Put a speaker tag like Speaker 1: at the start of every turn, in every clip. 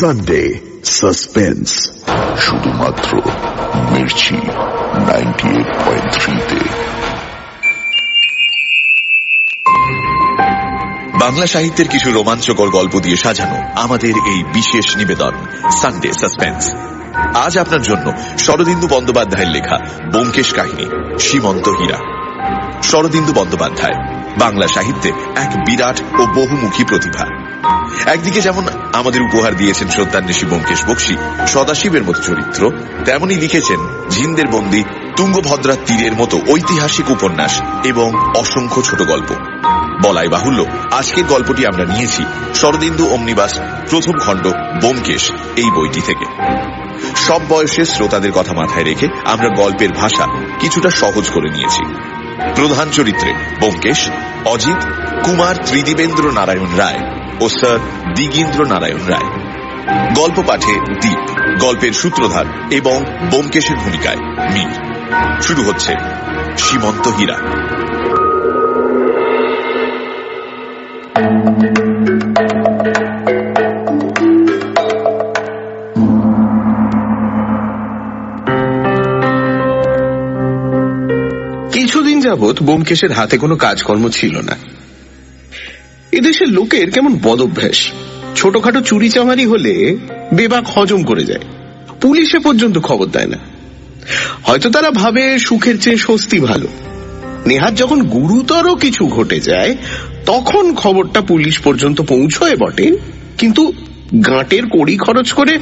Speaker 1: Sunday suspense, শুধুমাত্র মির্চি 98.3-তে।
Speaker 2: বাংলা সাহিত্যের কিছু রোমাঞ্চকর গল্প দিয়ে সাজানো আমাদের এই বিশেষ নিবেদন সানডে সাসপেন্স। আজ আপনার জন্য শরদিন্দু বন্দ্যোপাধ্যায়ের লেখা ব্যোমকেশ কাহিনী সীমন্ত হীরা। শরদিন্দু বন্দ্যোপাধ্যায় বাংলা সাহিত্যে এক বিরাট ও বহুমুখী প্রতিভা। একদিকে যেমন আমাদের উপহার দিয়েছেন সত্যান্বেষী ব্যোমকেশ বক্সী, সদাশিবের মতো চরিত্র, তেমনি লিখেছেন ঝিন্দের বন্দী, তুঙ্গভদ্রার তীরের মতো ঐতিহাসিক উপন্যাস এবং অসংখ্য ছোট গল্প। বলাই বাহুল্য, আজকের গল্পটি আমরা নিয়েছি শরদিন্দু অমনিবাস প্রথম খণ্ড ব্যোমকেশ এই বইটি থেকে। সব বয়সের শ্রোতাদের কথা মাথায় রেখে আমরা গল্পের ভাষা কিছুটা সহজ করে নিয়েছি। প্রধান চরিত্রে ব্যোমকেশ, অজিত, কুমার ত্রিদিবেন্দ্র নারায়ণ রায় ও স্যার দিগীন্দ্র নারায়ণ রায়। গল্প পাঠে দীপ, গল্পের সূত্রধার এবং ব্যোমকেশের ভূমিকায় মীর। শুরু হচ্ছে সীমন্ত হীরা।
Speaker 3: কিছুদিন যাবৎ ব্যোমকেশের হাতে কোনো কাজকর্ম ছিল না। এদেশের লোকের কেমন বদভ্যাস, ছোটখাটো চুরি চামারি হলে বেবাক হজম করে যায়, পুলিশে পর্যন্ত খবর দেয় না। হয়তো তারা ভাবে সুখের চেয়ে স্বস্তি ভালো। নেহাত যখন গুরুতর কিছু ঘটে যায় তখন খবরটা পুলিশ পর্যন্ত পৌঁছয় বটে, কিন্তু গাঁটের কড়ি খরচ করে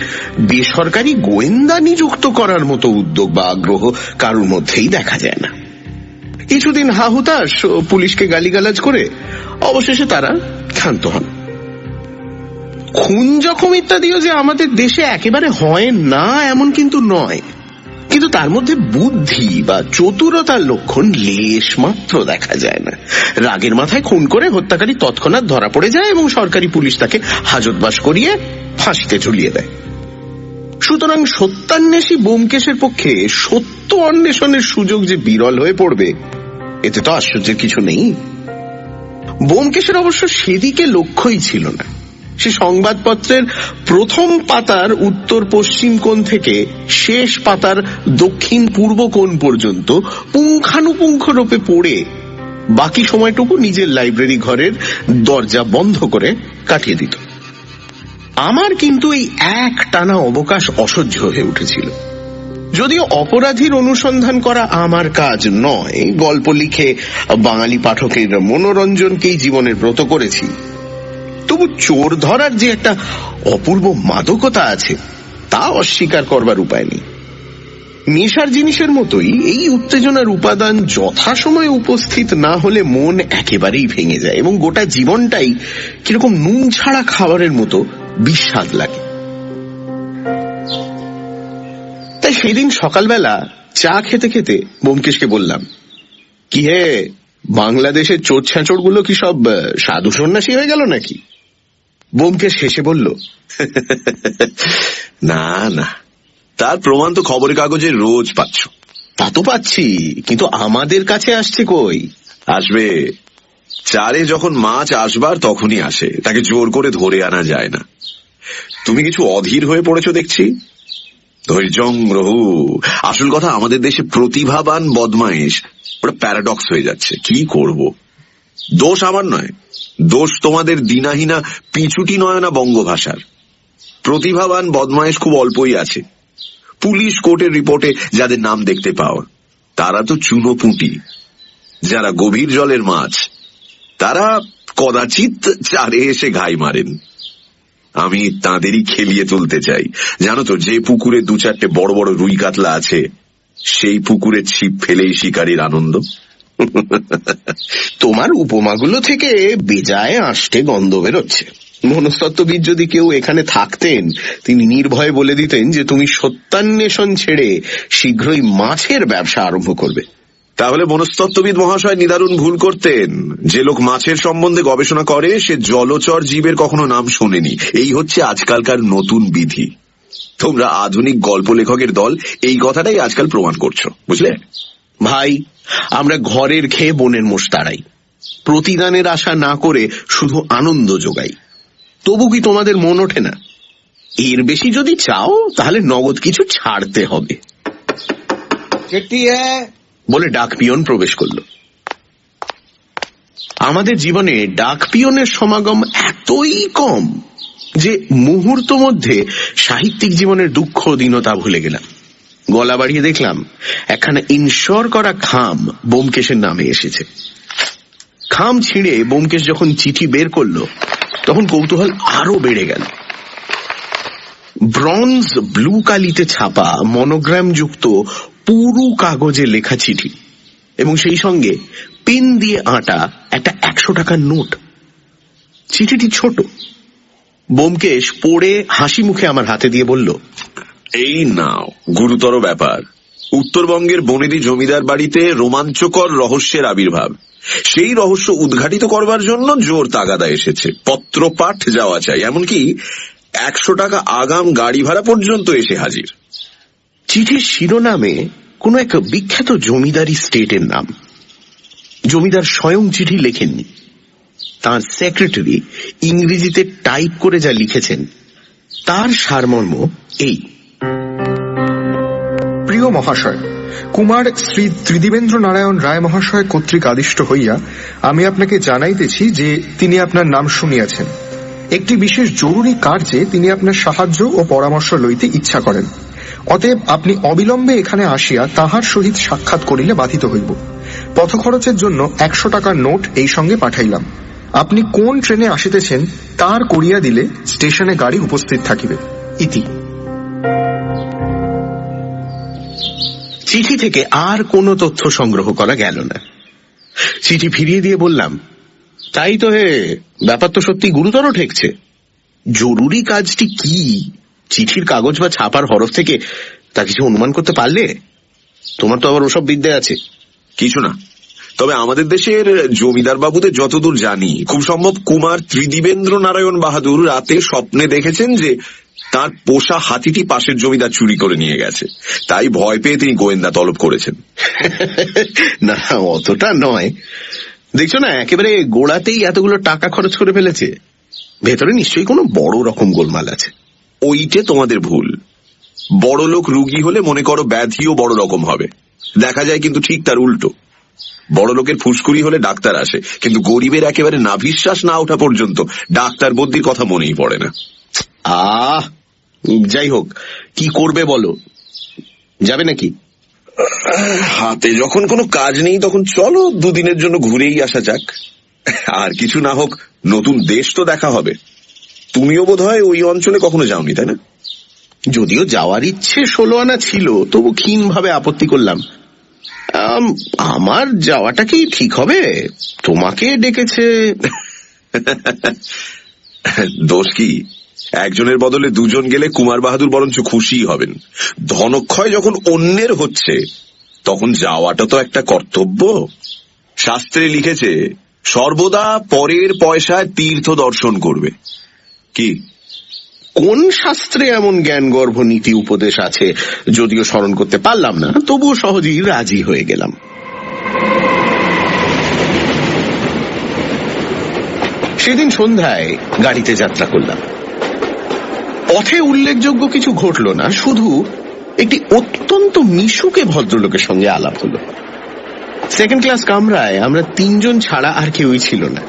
Speaker 3: বেসরকারি গোয়েন্দা নিযুক্ত করার মতো উদ্যোগ বা আগ্রহ কারোর মধ্যেই দেখা যায় না। কিছুদিন হাহুতাশ ও পুলিশকে গালিগালাজ করে অবশেষে তারা ক্ষান্ত হন। খুন জখম ইত্যাদিও যে আমাদের দেশে একেবারে হয় না এমন কিন্তু নয়, কিন্তু তার মধ্যে বুদ্ধি বা চতুরতার লক্ষণ লেশ মাত্র দেখা যায় না। রাগের মাথায় খুন করে হত্যাকারী তৎক্ষণাৎ ধরা পড়ে যায় এবং সরকারি পুলিশ তাকে হাজতবাস করিয়ে ফাঁসিতে ঝুলিয়ে দেয়। সুতরাং সত্যান্বেষী ব্যোমকেশের পক্ষে সত্য অন্বেষণের সুযোগ যে বিরল হয়ে পড়বে এতে তো আশ্চর্যের কিছু নেই। ব্যোমকেশের অবশ্য সেদিকে লক্ষ্যই ছিল না। সে সংবাদপত্রের প্রথম পাতার উত্তর পশ্চিম কোণ থেকে শেষ পাতার দক্ষিণ পূর্ব কোণ পর্যন্ত পুঙ্খানুপুঙ্খ রূপে পড়ে বাকি সময়টুকু নিজের লাইব্রেরি ঘরের দরজা বন্ধ করে কাটিয়ে দিত। আমার কিন্তু এই এক টানা অবকাশ অসহ্য হয়ে উঠেছিল। যদিও অপরাধীর অনুসন্ধান করা আমার কাজ নয়, গল্প লিখে বাঙালি পাঠকের মনোরঞ্জনকেই জীবনের ব্রত করেছি, তবু চোর ধরার যে একটা অপূর্ব মাদকতা আছে তা অস্বীকার করবার উপায় নেই। নেশার জিনিসের মতোই এই উত্তেজনার উপাদান যথাসময়ে উপস্থিত না হলে মন একেবারেই ভেঙে যায় এবং গোটা জীবনটাই কিরকম নুন ছাড়া খাবারের মতো বিস্বাদ লাগে। তাই সেদিন সকালবেলা চা খেতে খেতে ব্যোমকেশকে বললাম, কি হে, বাংলাদেশের চোর ছ্যাঁচড় গুলো কি সব সাধু সন্ন্যাসী হয়ে গেল নাকি? ব্যোমকেশ হেসে বলল,
Speaker 2: না না, তার প্রমাণ তো খবরের কাগজে রোজ পাচ্ছ।
Speaker 3: তা তো পাচ্ছি, কিন্তু আমাদের কাছে আসছে কই?
Speaker 2: আসবে, চারে যখন মাছ আসবার তখনই আসে, তাকে জোর করে ধরে আনা যায় না। তুমি কিছু অধীর হয়ে পড়েছো দেখছি। ধৈর্যং রহু। আসল কথা, আমাদের দেশে প্রতিভাবান বদমাইশ ওটা প্যারাডক্স হয়ে যাচ্ছে। কি করব? দোষ আমার নয়, দোষ তোমাদের দিনাহীনা পিছুটি নয়না বঙ্গভাষার। প্রতিভাবান বদমাইশ খুব অল্পই আছে। পুলিশ কোর্টের রিপোর্টে যাদের নাম দেখতে পাও তারা তো চুনোপুঁটি। যারা গভীর জলের মাছ তারা কদাচিৎ চারে এসে ঘাই মারেন। আমি তাঁদেরই খেলিয়ে তুলতে চাই। জানো তো, যে পুকুরে দু চারটে বড় বড় রুই কাতলা আছে সেই পুকুরে ছিপ ফেলেই শিকারীর আনন্দ।
Speaker 3: তোমার উপমাগুলো থেকে বেজায় আষ্টে গন্ধ বেরোচ্ছে। মনস্তত্ত্ববিদ যদি কেউ এখানে থাকতেন তিনি নির্ভয়ে বলে দিতেন যে তুমি সত্যান্বেষণ ছেড়ে শীঘ্রই মাছের ব্যবসা আরম্ভ করবে।
Speaker 2: তাহলে মনস্তত্ত্ববিদ মহাশয় নিদারুণ ভুল করতেন। যে লোক মাছের সম্বন্ধে গবেষণা করে সে জলচর জীবের কখনো নাম শোনেনি। এই হচ্ছে আজকালকার নতুন বিধি। তোমরা আধুনিক গল্প লেখকের দল এই কথাটাই আজকাল প্রমাণ করছো, বুঝলে?
Speaker 3: ভাই, আমরা ঘরের খেয়ে বনের মোষ তাড়াই, প্রতিদানের আশা না করে শুধু আনন্দ যোগাই। তবু কি তোমাদের মন ওঠে না? এর বেশি যদি চাও তাহলে নগদ কিছু ছাড়তে হবে বলে ডাক পিয়ন প্রবেশ করলো। আমাদের জীবনে ডাক পিয়নের সমাগম এতই কম যে মুহূর্ত মধ্যে সাহিত্যিক জীবনের দুঃখ দীনতা ভুলে গেলাম। গলা বাড়িয়ে দেখলাম একখানা ইনশোর করা খাম ব্যোমকেশের নামে এসেছে। খাম ছিঁড়ে ব্যোমকেশ যখন চিঠি বের করলো তখন কৌতূহল আরো বেড়ে গেল। ব্রঞ্জ ব্লু কালিতে ছাপা মনোগ্রাম যুক্ত পুরু কাগজে লেখা চিঠি এবং সেই সঙ্গে পেন দিয়ে আঁটা একটা 100 টাকার নোট। চিঠিটি ছোট। ব্যোমকেশ পড়ে হাসি মুখে আমার হাতে দিয়ে বলল,
Speaker 2: এই নাও, গুরুতর ব্যাপার। উত্তরবঙ্গের বনেদি জমিদার বাড়িতে রোমাঞ্চকর রহস্যের আবির্ভাব। সেই রহস্য উদ্ঘাটিত করবার জন্য জোর তাগাদা এসেছে। পত্রপাঠ যাওয়া চাই, এমনকি 100 টাকা আগাম গাড়ি ভাড়া পর্যন্ত এসে হাজির।
Speaker 3: চিঠির শিরোনামে কোন এক বিখ্যাত জমিদারি স্টেটের নাম। জমিদার স্বয়ং চিঠি লেখেননি, তার সেক্রেটারি ইংরেজিতে টাইপ করে যা লিখেছেন তার সারমর্ম এই:
Speaker 4: প্রিয় মহাশয়, কুমার শ্রী ত্রিদিবেন্দ্র নারায়ণ রায় মহাশয় কর্তৃক আদিষ্ট হইয়া আমি আপনাকে জানাইতেছি যে তিনি আপনার নাম শুনিয়াছেন। একটি বিশেষ জরুরি কার্যে তিনি আপনার সাহায্য ও পরামর্শ লইতে ইচ্ছা করেন। অতএব আপনি অবিলম্বে এখানে আসিয়া তাহার সহিত সাক্ষাৎ করিলে বাধিত হইব। পথ খরচের জন্য 100 টাকার নোট এই সঙ্গে পাঠাইলাম। আপনি কোন ট্রেনে আসিতেছেন তার করিয়া দিলে স্টেশনে গাড়ি উপস্থিত থাকিবে। ইতি।
Speaker 3: চিঠি থেকে আর কোনো তথ্য সংগ্রহ করা গেল না। চিঠি ফিরিয়ে দিয়ে বললাম, তাই তো হে, ব্যাপার তো সত্যি গুরুতর ঠেকছে। জরুরি কাজটি কি চিঠির কাগজ বা ছাপার হরফ থেকে তা কিছু অনুমান করতে পারলে? তোমার তো আবার ওসব বিদ্যা আছে।
Speaker 2: কিছু না, তবে আমাদের দেশের জমিদার বাবুদের যতদূর জানি, খুব সম্ভব কুমার ত্রিদিবেন্দ্র নারায়ণ বাহাদুর রাতে স্বপ্নে দেখেছেন যে তার পোষা হাতিটি পাশের জমিদার চুরি করে নিয়ে গেছে। তাই ভয় পেয়ে তিনি গোয়েন্দা তলব করেছেন।
Speaker 3: না, অতটা নয়। দেখছো না, একেবারে গোড়াতেই এতগুলো টাকা খরচ করে ফেলেছে। ভেতরে নিশ্চয়ই কোনো বড় রকম গোলমাল আছে।
Speaker 2: ওইটে তোমাদের ভুল। বড় লোক রুগী হলে মনে করো ব্যাধিও বড় রকম হবে। দেখা যায় কিন্তু ঠিক তার উল্টো। বড় লোকের ফুসকুড়ি হলে ডাক্তার আসে, কিন্তু গরিবের একেবারে নাভিশ্বাস না ওঠা পর্যন্ত ডাক্তার বদ্যির কথা মনেই পড়ে না।
Speaker 3: যাই হোক, কি করবে বলো? যাবে নাকি?
Speaker 2: হাতে যখন কোনো কাজ নেই তখন চলো দুদিনের জন্য ঘুরেই আসা যাক। আর কিছু না হোক, নতুন দেশ তো দেখা হবে। তুমিও বোধহয় ওই অঞ্চলে কখনো যাওনি, তাই না?
Speaker 3: যদিও যাওয়ার ইচ্ছে 16 আনা ছিল, তবু ক্ষীণভাবে আপত্তি করলাম। আমার যাওয়াটা কি ঠিক হবে? তোমাকে ডেকেছে।
Speaker 2: দোষ কি? একজনের বদলে দুজন গেলে কুমার বাহাদুর বরঞ্চ খুশি হবেন। ধনক্ষয় যখন অন্যের হচ্ছে তখন যাওয়াটা তো একটা কর্তব্য। শাস্ত্রে লিখেছে সর্বদা পরের পয়সায় তীর্থ দর্শন করবে। কি
Speaker 3: কোন শাস্ত্রে এমন জ্ঞানগর্ভ নীতি উপদেশ আছে যদিও স্মরণ করতে পারলাম না, তবুও সহজেই রাজি হয়ে গেলাম। সেদিন সন্ধ্যায় গাড়িতে যাত্রা করলাম। পথে উল্লেখযোগ্য কিছু ঘটল না, শুধু একটি অত্যন্ত মিশুকে ভদ্রলোকের সঙ্গে আলাপ হলো। সেকেন্ড ক্লাস কামরায় আমরা 3 জন ছাড়া আর কেউই ছিল না।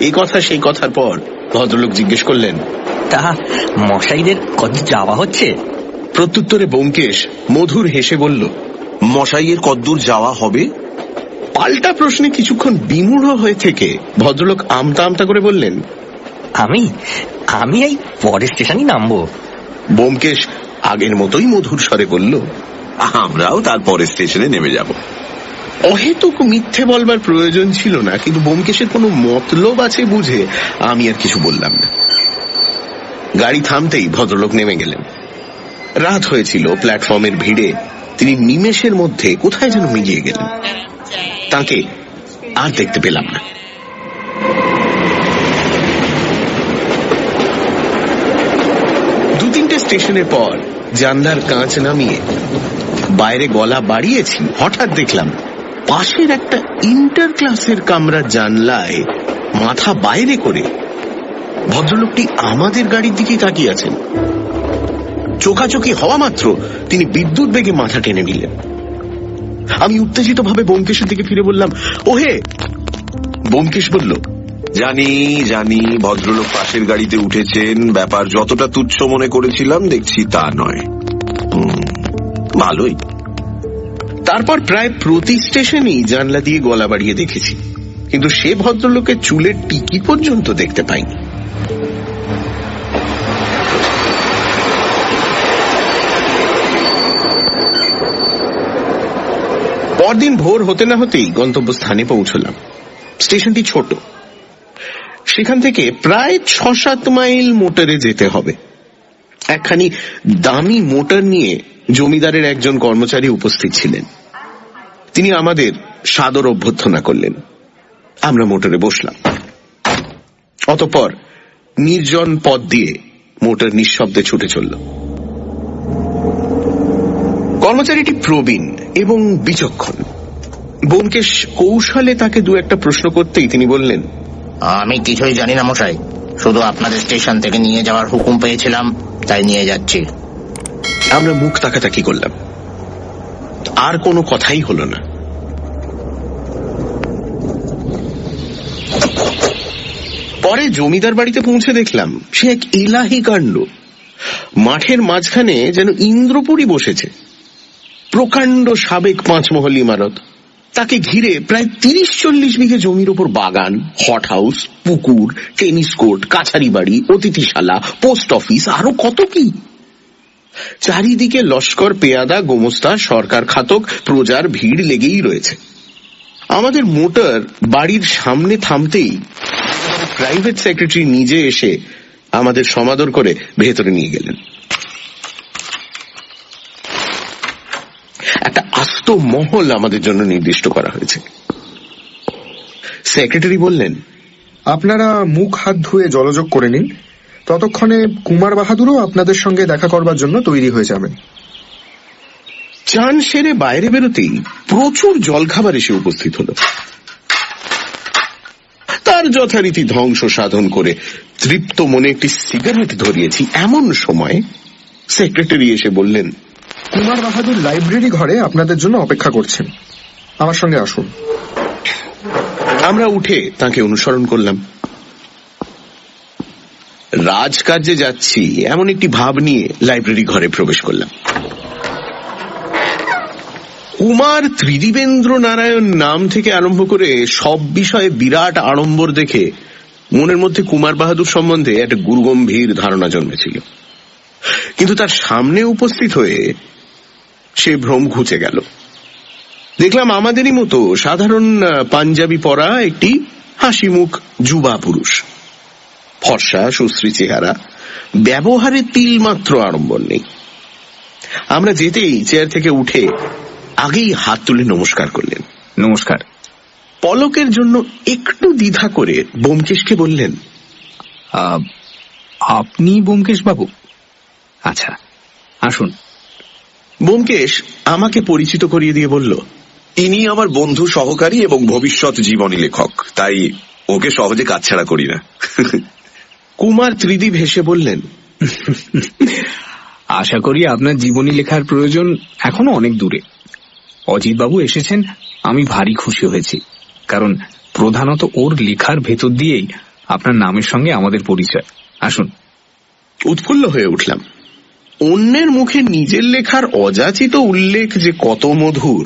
Speaker 3: এই কথা সেই কথার পর ভদ্রলোক জিজ্ঞেস করলেন,
Speaker 5: তা মশাইদের কত যাওয়া হচ্ছে?
Speaker 3: প্রত্যুত্তরে ব্যোমকেশ মধুর হেসে বলল,
Speaker 2: মশাইয়ের কদ্দূর যাওয়া হবে?
Speaker 3: পাল্টা প্রশ্নে কিছুক্ষণ বিমূঢ় হয়ে থেকে ভদ্রলোক আমতা আমতা করে বললেন,
Speaker 5: আমি এই পরের স্টেশনই নামবো।
Speaker 3: ব্যোমকেশ আগের মতোই মধুর স্বরে বলল,
Speaker 2: আমরাও তারপরে স্টেশনে নেমে যাব।
Speaker 3: অহেতুক মিথ্যে বলবার প্রয়োজন ছিল না, কিন্তু ব্যোমকেশের কোনো মতলব আছে বুঝে আমি আর কিছু বললাম না। গাড়ি থামতেই ভদ্রলোক নেমে গেলেন। রাত হয়েছিল। প্ল্যাটফর্মের ভিড়ে তিনি নিমেষের মধ্যে কোথায় যেন মিলিয়ে গেলেন। তাকে আর দেখতে পেলাম না। দু-তিনটে স্টেশনের পর জানলার কাঁচ নামিয়ে বাইরে গলা বাড়িয়েছি, হঠাৎ দেখলাম পাশের একটা ইন্টার ক্লাসের কামরার জানলায় মাথা বাইরে করে ভদ্রলোকটি আমাদের গাড়ির দিকেই তাকিয়ে আছেন। চোখাচোখি হওয়া মাত্র তিনি বিদ্যুৎ বেগে মাথা টেনে নিলেন। আমি উত্তেজিত ভাবে ব্যোমকেশের দিকে ফিরে বললাম, ওহে। ব্যোমকেশ বলল,
Speaker 2: জানি জানি ভদ্রলোক পাশের গাড়িতে উঠেছেন, ব্যাপার যতটা তুচ্ছ মনে করেছিলাম দেখছি তা নয়। ভালোই।
Speaker 3: তারপর প্রায় প্রতি স্টেশনেই জানলা দিয়ে গলা বাড়িয়ে দেখেছি, কিন্তু সে ভদ্রলোকের চুলের টিকি পর্যন্ত দেখতে পাইনি। পরদিন ভোর হতে না হতেই গন্তব্যস্থানে পৌঁছলাম। স্টেশনটি ছোট, সেখান থেকে প্রায় 6-7 মাইল মোটরে যেতে হবে। একখানি দামি মোটর নিয়ে জমিদারের একজন কর্মচারী উপস্থিত ছিলেন। তিনি আমাদের সাদর অভ্যর্থনা করলেন। আমরা মোটরে বসলাম। অতঃপর নির্জন পথ দিয়ে মোটর নিঃশব্দে ছুটে চলল। কর্মচারীটি প্রবীণ এবং বিচক্ষণ। ব্যোমকেশ কৌশলে তাকে দু একটা প্রশ্ন করতেই তিনি বললেন,
Speaker 6: আমি কিছুই জানি না মশাই, শুধু আপনাদের স্টেশন থেকে নিয়ে যাওয়ার হুকুম পেয়েছিলাম, তাই নিয়ে যাচ্ছি।
Speaker 3: আমরা মুখ তাকাতাকি করলাম, আর কোনো কথাই হলো না। পরে জমিদার বাড়িতে পৌঁছে দেখলাম সে এক ইলাহি কাণ্ড। মাঠের মাঝখানে যেন ইন্দ্রপুরী বসেছে। প্রকাণ্ড সাবেক 5 মহল ইমারত, তাকে ঘিরে প্রায় 30-40 বিঘে জমির ওপর বাগান, হট হাউস, পুকুর, টেনিস কোর্ট, কাছারি বাড়ি, অতিথিশালা, পোস্ট অফিস, আরো কত কি। চারিদিকে লস্কর, পেয়াদা, গোমস্তা, সরকার খাতক, প্রজার ভিড় লেগেই রয়েছে। আমাদের মোটর বাড়ির সামনে থামতেই প্রাইভেট সেক্রেটারি নিজে এসে আমাদের সমাদর করে ভেতরে নিয়ে গেলেন। একটা আস্ত মহল আমাদের জন্য নির্দিষ্ট করা হয়েছে। সেক্রেটারি বললেন,
Speaker 4: আপনারা মুখ হাত ধুয়ে জলযোগ করে নিন, ততক্ষণে কুমার বাহাদুরও আপনাদের সঙ্গে দেখা করবার জন্য তৈরি হয়ে যাবেন।
Speaker 3: চান সেরে বাইরে বেরোতেই প্রচুর জলখাবার এসে উপস্থিত হলো। তার যথারীতি ধ্বংস সাধন করে তৃপ্ত মনে একটি সিগারেট ধরিয়েছি। এমন সময় সেক্রেটারি এসে বললেন,
Speaker 4: কুমার বাহাদুর লাইব্রেরি ঘরে আপনাদের জন্য অপেক্ষা করছেন, আমার সঙ্গে আসুন।
Speaker 3: আমরা উঠে তাকে অনুসরণ করলাম। রাজকার্যে যাচ্ছি এমন একটি ভাব নিয়ে লাইব্রেরি ঘরে প্রবেশ করলাম। কুমার ত্রিদিবেন্দ্র নারায়ণ নাম থেকে আরম্ভ করে সব বিষয়ে বিরাট আড়ম্বর দেখে মনের মধ্যে কুমার বাহাদুর সম্বন্ধে একটা গুরুগম্ভীর ধারণা জন্মেছিল। কিন্তু তার সামনে উপস্থিত হয়ে সে ভ্রম ঘুচে গেল। দেখলাম আমাদেরই মতো সাধারণ পাঞ্জাবি পরা একটি হাসিমুখ যুবা পুরুষ, ফর্সা সুশ্রী চেহারা, ব্যবহারে তিল মাত্র আড়ম্বর নেই। আমরা যেতেই চেয়ার থেকে উঠে আগেই হাত তুলে নমস্কার করলেন।
Speaker 7: নমস্কার।
Speaker 3: পলকের জন্য একটু দ্বিধা করে ব্যোমকেশকে বললেন,
Speaker 7: আপনি ব্যোমকেশ বাবু? আচ্ছা, আসুন।
Speaker 3: ব্যোমকেশ আমাকে পরিচিত করিয়ে দিয়ে বলল,
Speaker 2: ইনি আমার বন্ধু, সহকারী এবং ভবিষ্যৎ জীবনী লেখক, তাই ওকে সহজে কাছছাড়া করি না।
Speaker 3: কুমার ত্রিদিব হেসে বললেন,
Speaker 7: আশা করি আপনার জীবনী লেখার প্রয়োজন এখনো অনেক দূরে। অজিত বাবু এসেছেন, আমি ভারী খুশি হয়েছি, কারণ প্রধানত ওর লেখার ভেতর দিয়েই আপনার নামের সঙ্গে আমাদের পরিচয়। আসুন।
Speaker 3: উৎফুল্ল হয়ে উঠলাম। অন্যের মুখে নিজের লেখার অযাচিত উল্লেখ যে কত মধুর,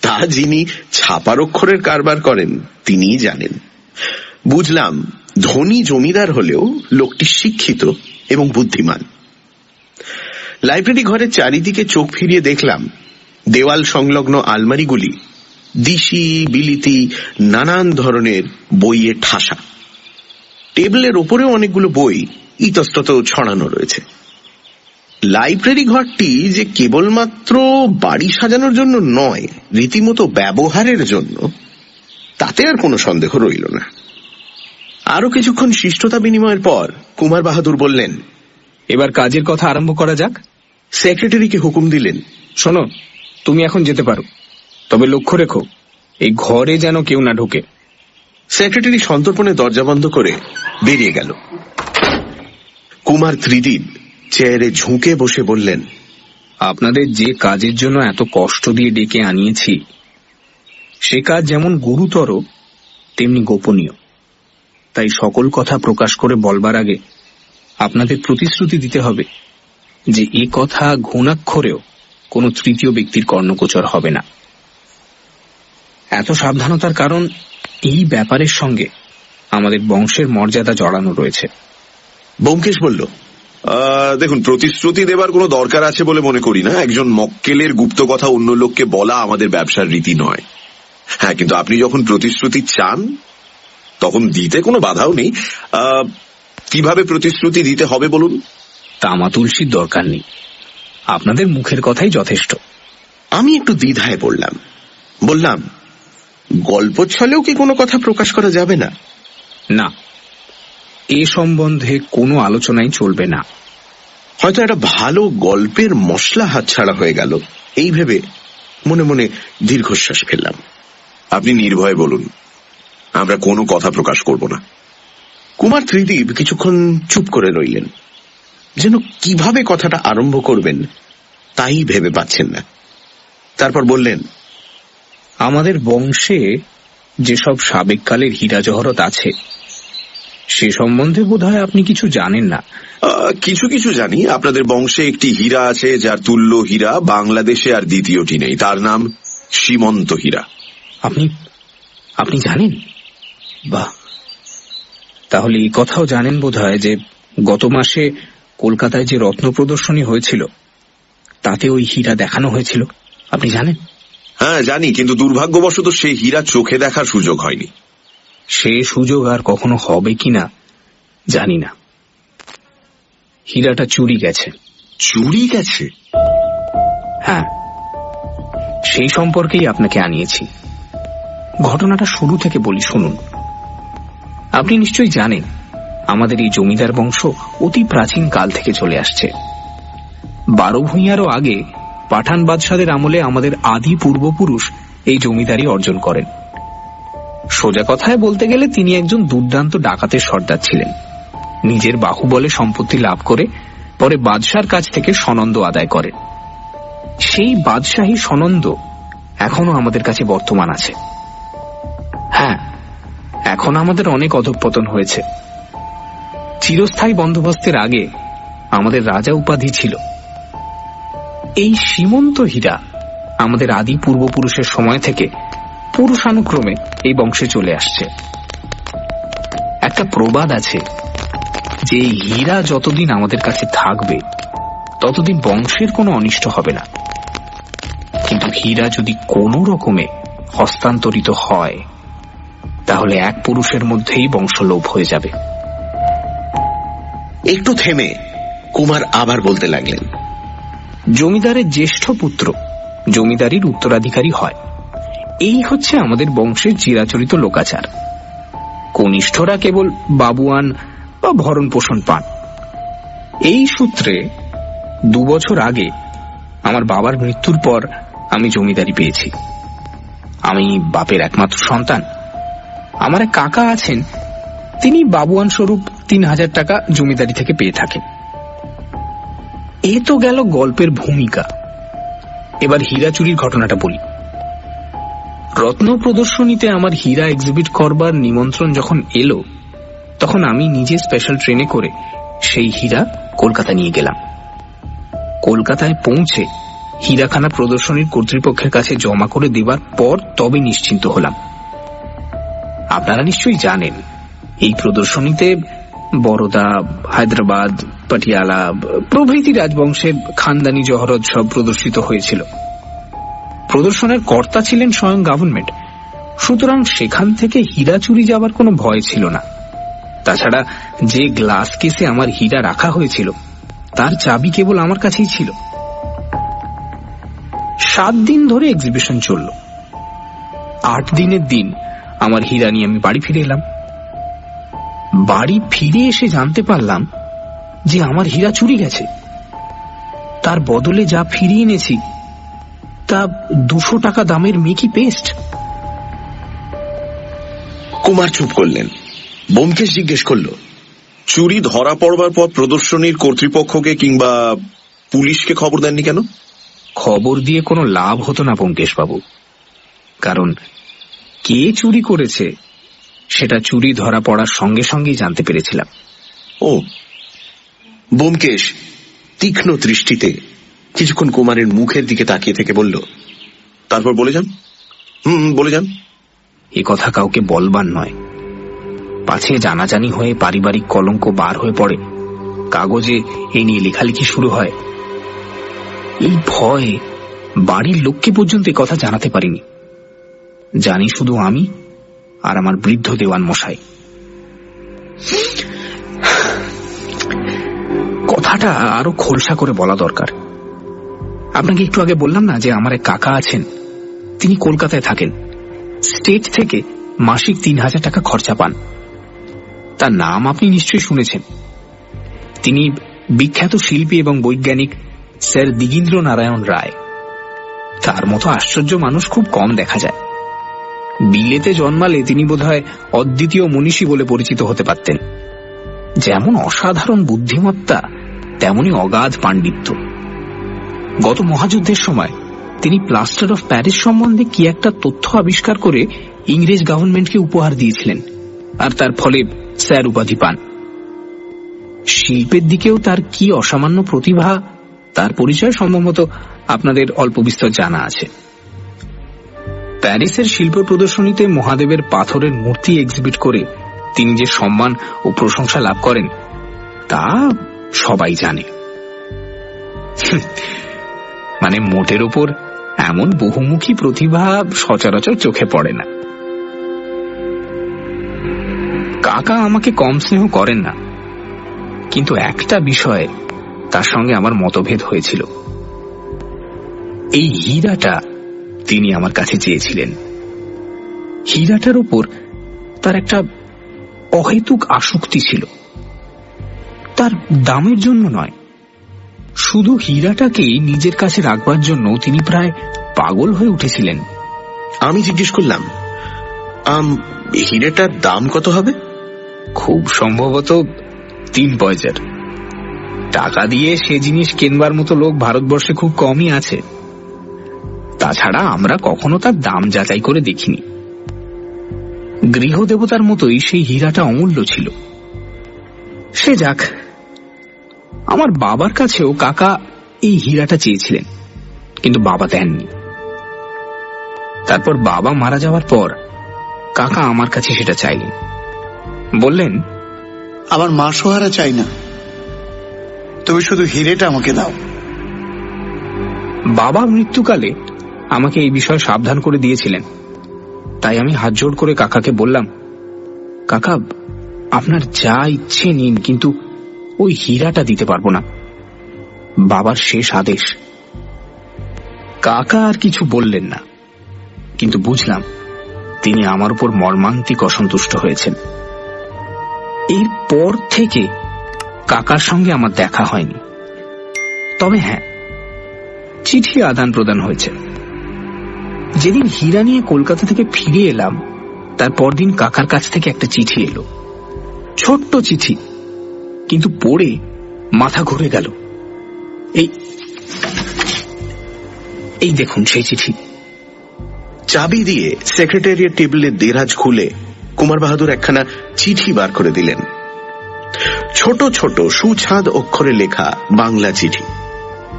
Speaker 3: তা যিনি ছাপার অক্ষরের কারবার করেন তিনিই জানেন। বুঝলাম ধনী জমিদার হলেও লোকটি শিক্ষিত এবং বুদ্ধিমান। লাইব্রেরি ঘরের চারিদিকে চোখ ফিরিয়ে দেখলাম দেওয়াল সংলগ্ন আলমারিগুলি দিশি বিলিতি নানান ধরনের বইয়ের ঠাসা। টেবিলের ওপরেও অনেকগুলো বই ইতস্তত ছড়ানো রয়েছে। লাইব্রেরি ঘরটি যে কেবলমাত্র বাড়ি সাজানোর জন্য নয়, রীতিমতো ব্যবহারের জন্য, তাতে আর কোনো সন্দেহ রইল না। আরো কিছুক্ষণ শিষ্টতা বিনিময়ের পর কুমার বাহাদুর বললেন,
Speaker 7: এবার কাজের কথা আরম্ভ করা যাক।
Speaker 3: সেক্রেটারিকে হুকুম দিলেন,
Speaker 7: শোনো, তুমি এখন যেতে পারো, তবে লক্ষ্য রেখো এই ঘরে যেন কেউ না ঢোকে।
Speaker 3: সেক্রেটারি সন্তর্পণে দরজা বন্ধ করে বেরিয়ে গেল। কুমার ত্রিদীপ চেয়ারে ঝুঁকে বসে বললেন,
Speaker 7: আপনাদের যে কাজের জন্য এত কষ্ট দিয়ে ডেকে আনিয়েছি সে কাজ যেমন গুরুতর তেমনি গোপনীয়। তাই সকল কথা প্রকাশ করে বলবার আগে আপনাদের প্রতিশ্রুতি দিতে হবে যে এ কথা ঘুণাক্ষরেও কোনো তৃতীয় ব্যক্তির কর্ণগোচর হবে না। এত সাবধানতার কারণ এই ব্যাপারের সঙ্গে আমাদের বংশের মর্যাদা জড়ানো রয়েছে।
Speaker 2: ব্যোমকেশ বলল, দেখুন, প্রতিশ্রুতি দেবার কোনো দরকার আছে বলে মনে করি না। একজন মক্কেলের গুপ্ত কথা অন্য লোককে বলা আমাদের ব্যবসার রীতি নয়। হ্যাঁ, কিন্তু আপনি যখন প্রতিশ্রুতি চান তখন দিতে কোনো বাধাও নেই। কিভাবে প্রতিশ্রুতি দিতে হবে বলুন?
Speaker 7: তামা তুলসীর দরকার নেই, আপনাদের মুখের কথাই যথেষ্ট।
Speaker 3: আমি একটু দ্বিধায় পড়লাম। বললাম, গল্প ছলেও কি কোনো কথা প্রকাশ করা যাবে না?
Speaker 7: না, এ সম্বন্ধে কোনো আলোচনাই চলবে না।
Speaker 3: হয়তো একটা ভালো গল্পের মশলা হাতছাড়া হয়ে গেল, এই ভেবে মনে মনে দীর্ঘশ্বাস ফেললাম।
Speaker 2: আপনি নির্ভয়ে বলুন, আমরা কোনো কথা প্রকাশ করব না।
Speaker 3: কুমার ত্রিদীপ কিছুক্ষণ চুপ করে রইলেন, যেন কিভাবে কথাটা আরম্ভ করবেন তাই ভেবে পাচ্ছেন না। তারপর বললেন,
Speaker 7: আমাদের বংশে যেসব সাবেককালের হীরা জহরত আছে সে সম্বন্ধে বোধহয় আপনি কিছু জানেন না।
Speaker 2: কিছু কিছু জানি। আপনাদের বংশে একটি হীরা আছে যার তুল্য হীরা বাংলাদেশে আর দ্বিতীয়টি নেই। তার নাম সীমন্ত হীরা।
Speaker 7: আপনি আপনি জানেন? বাহ, তাহলে এই কথাও জানেন বোধহয় যে গত মাসে কলকাতায় যে রত্ন প্রদর্শনী হয়েছিল তাতে ওই হীরা দেখানো হয়েছিল, আপনি জানেন?
Speaker 2: হ্যাঁ জানি, কিন্তু দুর্ভাগ্যবশত সেই হীরা চোখে দেখার সুযোগ হয়নি।
Speaker 7: সে সুযোগ আর কখনো হবে কিনা জানি না। হীরাটা চুরি গেছে।
Speaker 2: চুরি গেছে?
Speaker 7: হ্যাঁ, সেই সম্পর্কেই আপনাকে আনিয়েছি। ঘটনাটা শুরু থেকে বলি, শুনুন। আপনি নিশ্চয়ই জানেন আমাদের এই জমিদার বংশ অতি প্রাচীন কাল থেকে চলে আসছে। 12 ভূঁইয়ারও আগে পাঠান বাদশাদের আমলে আমাদের আদি পূর্বপুরুষ এই জমিদারি অর্জন করেন। সোজা কথায় বলতে গেলে তিনি একজন দুর্দান্ত ডাকাতের সর্দার ছিলেন। নিজের বাহুবলে সম্পত্তি লাভ করে পরে বাদশার কাছ থেকে সনন্দ আদায় করেন। সেই বাদশাহী সনন্দ এখনো আমাদের কাছে বর্তমান আছে। হ্যাঁ, এখন আমাদের অনেক অধঃপতন হয়েছে। চিরস্থায়ী বন্দোবস্তের আগে আমাদের রাজা উপাধি ছিল। এই সীমন্ত হীরা আমাদের আদি পূর্বপুরুষের সময় থেকে পুরুষানুক্রমে এই বংশে চলে আসছে। একটা প্রবাদ আছে যে এই হীরা যতদিন আমাদের কাছে থাকবে ততদিন বংশের কোনো অনিষ্ট হবে না, কিন্তু হীরা যদি কোনো রকমে হস্তান্তরিত হয় তাহলে এক পুরুষের মধ্যেই বংশলোপ হয়ে যাবে।
Speaker 3: একটু থেমে কুমার আবার বলতে লাগলেন,
Speaker 7: জমিদারের জ্যেষ্ঠ পুত্র জমিদারির উত্তরাধিকারী হয়, এই হচ্ছে আমাদের বংশের চিরাচরিত লোকাচার। কনিষ্ঠরা কেবল বাবুয়ান বা ভরণ পোষণ পান। এই সূত্রে 2 বছর আগে আমার বাবার মৃত্যুর পর আমি জমিদারি পেয়েছি। আমি বাপের একমাত্র সন্তান। আমার এক কাকা আছেন, তিনি বাবুয়ান স্বরূপ 3000 টাকা জমিদারি থেকে পেয়ে থাকেন। এ তো গেল গল্পের ভূমিকা। এবার হীরা চুরির ঘটনাটা বলি। রত্ন প্রদর্শনীতে আমার হীরা এক্সিবিট করবার নিমন্ত্রণ যখন এলো তখন আমি নিজে স্পেশাল ট্রেনে করে সেই হীরা কলকাতা নিয়ে গেলাম। কলকাতায় পৌঁছে হীরাখানা প্রদর্শনীর কর্তৃপক্ষের কাছে জমা করে দেবার পর তবে নিশ্চিন্ত হলাম। আপনারা নিশ্চয়ই জানেন এই প্রদর্শনীতে বরোদা, হায়দ্রাবাদ, পাটিয়ালা প্রভৃতি রাজবংশের খানদানি জহরত সব প্রদর্শিত হয়েছিল। প্রদর্শনের কর্তা ছিলেন স্বয়ং গভর্নমেন্ট, সুতরাং সেখান থেকে হীরা চুরি যাবার কোনো ভয় ছিল না। তাছাড়া যে গ্লাস কেসে আমার হীরা রাখা হয়েছিল তার চাবি কেবল আমার কাছেই ছিল। 7 দিন ধরে এক্সিবিশন চলল। 8 দিনের দিন আমার হীরা নিয়ে আমি বাড়ি ফিরে এলাম। বাড়ি ফিরে এসে জানতে পারলাম যে আমার হীরা চুরি গেছে। তার বদলে যা ফিরিয়ে এনেছি তা 200 টাকা দামের মেকি পেস্ট।
Speaker 3: কুমার চুপ করলেন। ব্যোমকেশ জিজ্ঞেস করল,
Speaker 2: চুরি ধরা পড়বার পর প্রদর্শনীর কর্তৃপক্ষকে কিংবা পুলিশকে খবর দেননি কেন?
Speaker 7: খবর দিয়ে কোনো লাভ হতো না ব্যোমকেশবাবু, কারণ কে চুরি করেছে সেটা চুরি ধরা পড়ার সঙ্গে সঙ্গেই জানতে পেরেছিলাম।
Speaker 3: ও। ব্যোমকেশ তীক্ষ্ণ দৃষ্টিতে কিছুক্ষণ কুমারের মুখের দিকে তাকিয়ে থেকে বলল,
Speaker 2: তারপর বলে যান। বলে যান।
Speaker 7: এ কথা কাউকে বলবার নয়, পাছে জানাজানি হয়ে পারিবারিক কলঙ্ক বার হয়ে পড়ে, কাগজে এ নিয়ে লেখালেখি শুরু হয়। এই ভয়ে বাড়ির লোককে পর্যন্ত এ কথা জানাতে পারিনি। জানি শুধু আমি আর আমার বৃদ্ধ দেওয়ান মশাই। কথাটা আরো খোলসা করে বলা দরকার। আপনাকে একটু আগে বললাম না যে আমার এক কাকা আছেন, তিনি কলকাতায় থাকেন। স্টেট থেকে মাসিক ৩,০০০ টাকা খরচা পান। তার নাম আপনি নিশ্চয়ই শুনেছেন। তিনি বিখ্যাত শিল্পী এবং বৈজ্ঞানিক স্যার দিগীন্দ্র নারায়ণ রায়। তার মতো আশ্চর্য মানুষ খুব কম দেখা যায়। বিলেতে জন্মালে তিনি বোধহয় অদ্বিতীয় মনীষী বলে পরিচিত হতে পারতেন। যেমন অসাধারণ বুদ্ধিমত্তা, তেমনি অগাধ পাণ্ডিত্য। গত মহাযুদ্ধের সময় তিনি প্লাস্টার অফ প্যারিস সম্বন্ধে কি একটা তথ্য আবিষ্কার করে ইংরেজ গভর্নমেন্টকে উপহার দিয়েছিলেন, আর তার ফলে স্যার উপাধি পান। শিল্পের দিকেও তার কি অসামান্য প্রতিভা, তার পরিচয় সম্ভবত আপনাদের অল্প বিস্তর জানা আছে। প্যারিসের শিল্প প্রদর্শনীতে মহাদেবের পাথরের মূর্তি এক্সিবিট করে তিনি যে সম্মান ও প্রশংসা লাভ করেন তা সবাই জানে। মানে মোটের ওপর এমন বহুমুখী প্রতিভা সচরাচর চোখে পড়ে না। কাকা আমাকে কম স্নেহ করেন না, কিন্তু একটা বিষয়ে তার সঙ্গে আমার মতভেদ হয়েছিল। এই হীরাটা তিনি আমার কাছে চেয়েছিলেন। হীরাটার উপর তার একটা অহেতুক আসক্তি ছিল। তার দামের জন্য নয়, শুধু হীরাটাকেই নিজের কাছে রাখবার জন্য তিনি প্রায় পাগল হয়ে উঠেছিলেন।
Speaker 3: আমি জিজ্ঞেস করলাম, হীরেটার দাম কত হবে?
Speaker 7: খুব সম্ভবত 3 পয়সার। টাকা দিয়ে সে জিনিস কেনবার মতো লোক ভারতবর্ষে খুব কমই আছে। তাছাড়া আমরা কখনো তার দাম যাচাই করে দেখিনি। গৃহদেবতার মতোই সেই হীরাটা অমূল্য ছিল। সে যাক, আমার বাবার কাছেও কাকা এই হীরাটা চেয়েছিলেন, কিন্তু বাবা দেননি। তারপর বাবা মারা যাওয়ার পর কাকা আমার কাছে সেটা চাইলেন। বললেন,
Speaker 8: আমার মা সোহারা চাই না, তুমি শুধু হীরেটা আমাকে দাও।
Speaker 7: বাবা মৃত্যুকালে আমাকে এই বিষয়ে সাবধান করে দিয়েছিলেন। তাই আমি হাত জোড় করে কাকাকে বললাম, কাকা আপনার যা ইচ্ছে নিন, কিন্তু ওই হীরাটা দিতে পারবো না। বাবার শেষ আদেশ। কাকা আর কিছু বললেন না, কিন্তু বুঝলাম তিনি আমার উপর মর্মান্তিক অসন্তুষ্ট হয়েছেন। এরপর থেকে কাকার সঙ্গে আমার দেখা হয়নি। তবে হ্যাঁ, চিঠি আদান প্রদান হয়েছে। যেদিন হীরা নিয়ে কলকাতা থেকে ফিরে এলাম, তার পরদিন কাকার কাছ থেকে একটা চিঠি এলো। ছোট্ট চিঠি, কিন্তু পড়ে মাথা ঘুরে গেল। এই দেখুন সেই চিঠি।
Speaker 3: চাবি দিয়ে সেক্রেটারিয়েট টেবিলের দেরাজ খুলে কুমার বাহাদুর একখানা চিঠি বার করে দিলেন। ছোট ছোট সুছাদ অক্ষরে লেখা বাংলা চিঠি।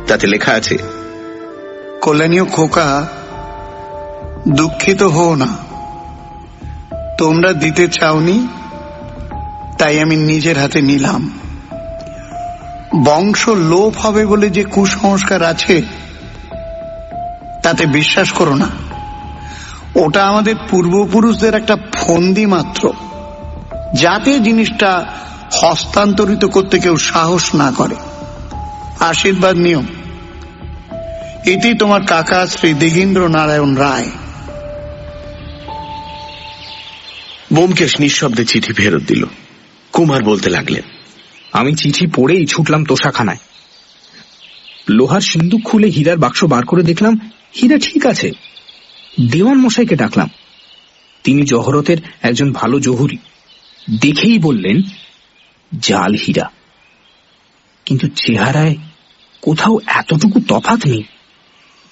Speaker 3: তাতে লেখা আছে,
Speaker 8: কল্যাণীয় খোকা, দুঃখিত হও না, তোমরা দিতে চাওনি তাই আমি নিজের হাতে নিলাম। বংশ লোপ হবে বলে যে কুসংস্কার আছে তাতে বিশ্বাস করো না। ওটা আমাদের পূর্বপুরুষদের একটা ফন্দি মাত্র, যাতে জিনিসটা হস্তান্তরিত করতে কেউ সাহস না করে। আশীর্বাদ নিও। এটি তোমার কাকা শ্রী দিগীন্দ্র নারায়ণ রায়।
Speaker 3: ব্যোমকেশ নিঃশব্দে চিঠি ফেরত দিল। কুমার বলতে লাগলেন,
Speaker 7: আমি চিঠি পড়েই ছুটলাম তোষাখানায়। লোহার সিন্দুক খুলে হীরার বাক্স বার করে দেখলাম হীরা ঠিক আছে। দেওয়ান মশাইকে ডাকলাম। তিনি জহরতের একজন ভালো জহুরি। দেখেই বললেন, জাল হীরা, কিন্তু চেহারায় কোথাও এতটুকু তফাৎ নেই।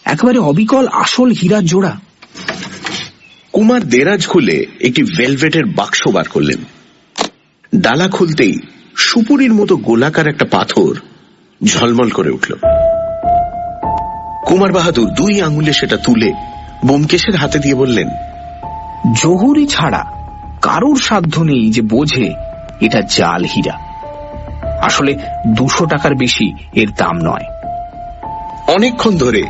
Speaker 7: একেবারে অবিকল আসল হীরার জোড়া।
Speaker 3: কুমার দেরাজ খুলে একটি ভেলভেটের বাক্স বার করলেন। ডালা খুলতেই সুপুরির মতো গোলাকার একটা পাথর ঝলমল করে উঠল। কুমার বাহাদুর 2 আঙুলে সেটা তুলে ব্যোমকেশের হাতে দিয়ে বললেন,
Speaker 7: জহুরি ছাড়া কারোর সাধ্য নেই যে বোঝে এটা জাল হীরা। আসলে 200 টাকার বেশি এর দাম নয়।
Speaker 3: অনেকক্ষণ ধরে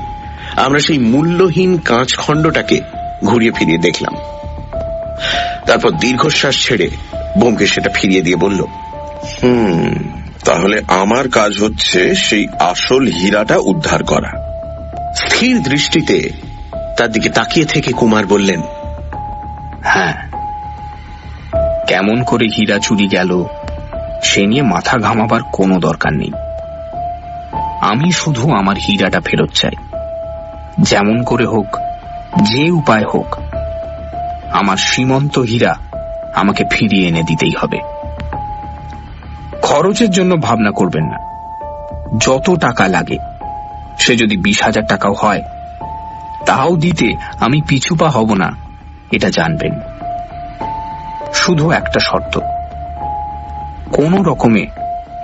Speaker 3: আমরা সেই মূল্যহীন কাঁচ খণ্ডটাকে ঘুরিয়ে ফিরিয়ে দেখলাম। তারপর দীর্ঘশ্বাস ছেড়ে ব্যোমকেশ সেটা ফিরিয়ে দিয়ে বলল,
Speaker 2: তাহলে আমার কাজ হচ্ছে সেই আসল হীরাটা উদ্ধার করা।
Speaker 3: স্থির দৃষ্টিতে তার দিকে তাকিয়ে থেকে কুমার বললেন,
Speaker 7: হ্যাঁ, কেমন করে হীরা চুরি গেল সে নিয়ে মাথা ঘামাবার কোনো দরকার নেই। আমি শুধু আমার হীরাটা ফেরত চাই। যেমন করে হোক, যে উপায় হোক, আমার সীমন্ত হীরা আমাকে ফিরিয়ে এনে দিতেই হবে। খরচের জন্য ভাবনা করবেন না। যত টাকা লাগে, সে যদি 20,000 টাকাও হয়, তাও দিতে আমি পিছুপা হব না, এটা জানবেন। শুধু একটা শর্ত, কোন রকমে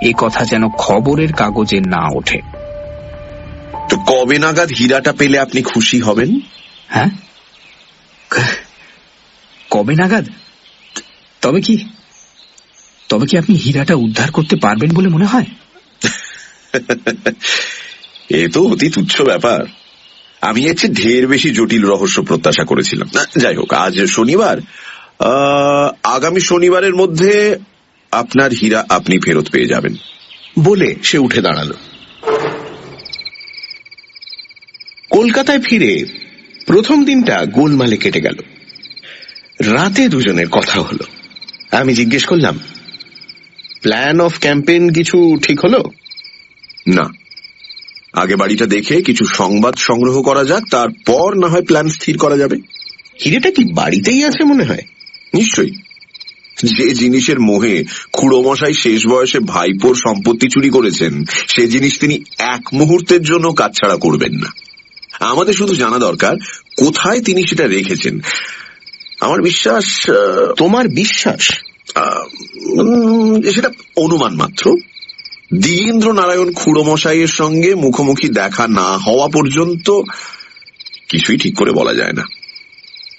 Speaker 7: এ কথা যেন খবরের কাগজে না ওঠে।
Speaker 2: তো কবে নাগাদ হীরাটা পেলে আপনি খুশি হবেন?
Speaker 7: হ্যাঁ, কবে নাগাদ? তবে কি আপনি হীরাটা উদ্ধার করতে পারবেন বলে মনে হয়?
Speaker 2: এ তো অতি তুচ্ছ ব্যাপার। আমি এর চেয়ে ঢের বেশি জটিল রহস্য প্রত্যাশা করেছিলাম। যাই হোক, আজ শনিবার, আগামী শনিবারের মধ্যে আপনার হীরা আপনি ফেরত পেয়ে যাবেন
Speaker 3: বলে সে উঠে দাঁড়ালো। কলকাতায় ফিরে প্রথম দিনটা গোলমালে কেটে গেল। রাতে দুজনের কথা হলো। আমি জিজ্ঞেস করলাম, প্ল্যান অফ ক্যাম্পেইন কিছু ঠিক হলো?
Speaker 2: না, আগে বাড়িটা দেখে কিছু সংবাদ সংগ্রহ করা যাক, তারপর না হয় প্ল্যান স্থির করা যাবে।
Speaker 3: হিরেটা কি বাড়িতেই আছে মনে হয়?
Speaker 2: নিশ্চয়ই। যে জিনিসের মোহে খুড়োমশাই শেষ বয়সে ভাইপোর সম্পত্তি চুরি করেছেন, সে জিনিস তিনি এক মুহূর্তের জন্য কাটছাড়া করবেন না। আমাদের শুধু জানা দরকার কোথায় তিনি সেটা রেখেছেন। আমার বিশ্বাস।
Speaker 3: তোমার বিশ্বাস?
Speaker 2: সেটা অনুমান মাত্র। দ্বিজেন্দ্র নারায়ণ খুড়োমশাইয়ের সঙ্গে মুখোমুখি দেখা না হওয়া পর্যন্ত কিছুই ঠিক করে বলা যায় না।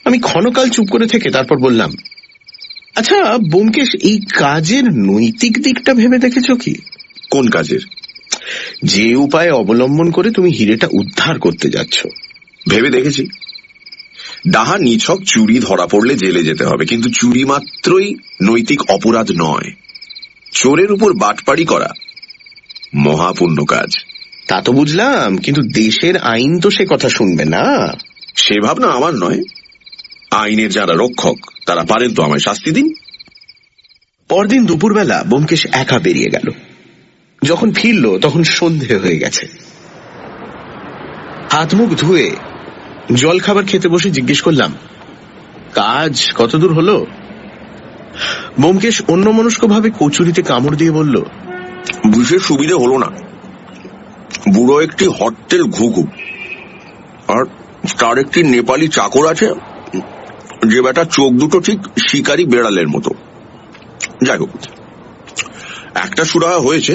Speaker 3: আমি ক্ষণকাল চুপ করে থেকে তারপর বললাম, আচ্ছা ব্যোমকেশ, এই কাজের নৈতিক দিকটা ভেবে দেখেছো কি?
Speaker 2: কোন কাজের?
Speaker 3: যে উপায় অবলম্বন করে তুমি হিরেটা উদ্ধার করতে যাচ্ছ।
Speaker 2: ভেবে দেখেছি। ডাহা নিছক চুরি ধরা পড়লে জেলে যেতে হবে, কিন্তু চুরি মাত্রই নৈতিক অপরাধ নয়। চোরের উপর বাটপাড়ি করা মহাপুণ্য কাজ।
Speaker 3: তা তো বুঝলাম, কিন্তু দেশের আইন তো সে কথা শুনবে না।
Speaker 2: সে ভাবনা আমার নয়। আইনের যারা রক্ষক তারা পারেন তো আমায় শাস্তি দিন।
Speaker 3: পরদিন দুপুরবেলা ব্যোমকেশ একা বেরিয়ে গেল। যখন ফিরল তখন সন্ধে হয়ে গেছে। হাত মুখ ধুয়ে জল খাবার খেতে বসে জিজ্ঞেস করলাম, কাজ কতদূর হলো? ব্যোমকেশ অন্যমনস্ক ভাবে কচুরিতে কামড় দিয়ে বলল,
Speaker 2: বিশেষ সুবিধে হলো না। বুড়ো একটি হটটেল ঘুঘু, আর তার একটি নেপালি চাকর আছে, যে বেটা চোখ দুটো ঠিক শিকারি বেড়ালের মতো। যাই হোক, একটা সুরাহা হয়েছে।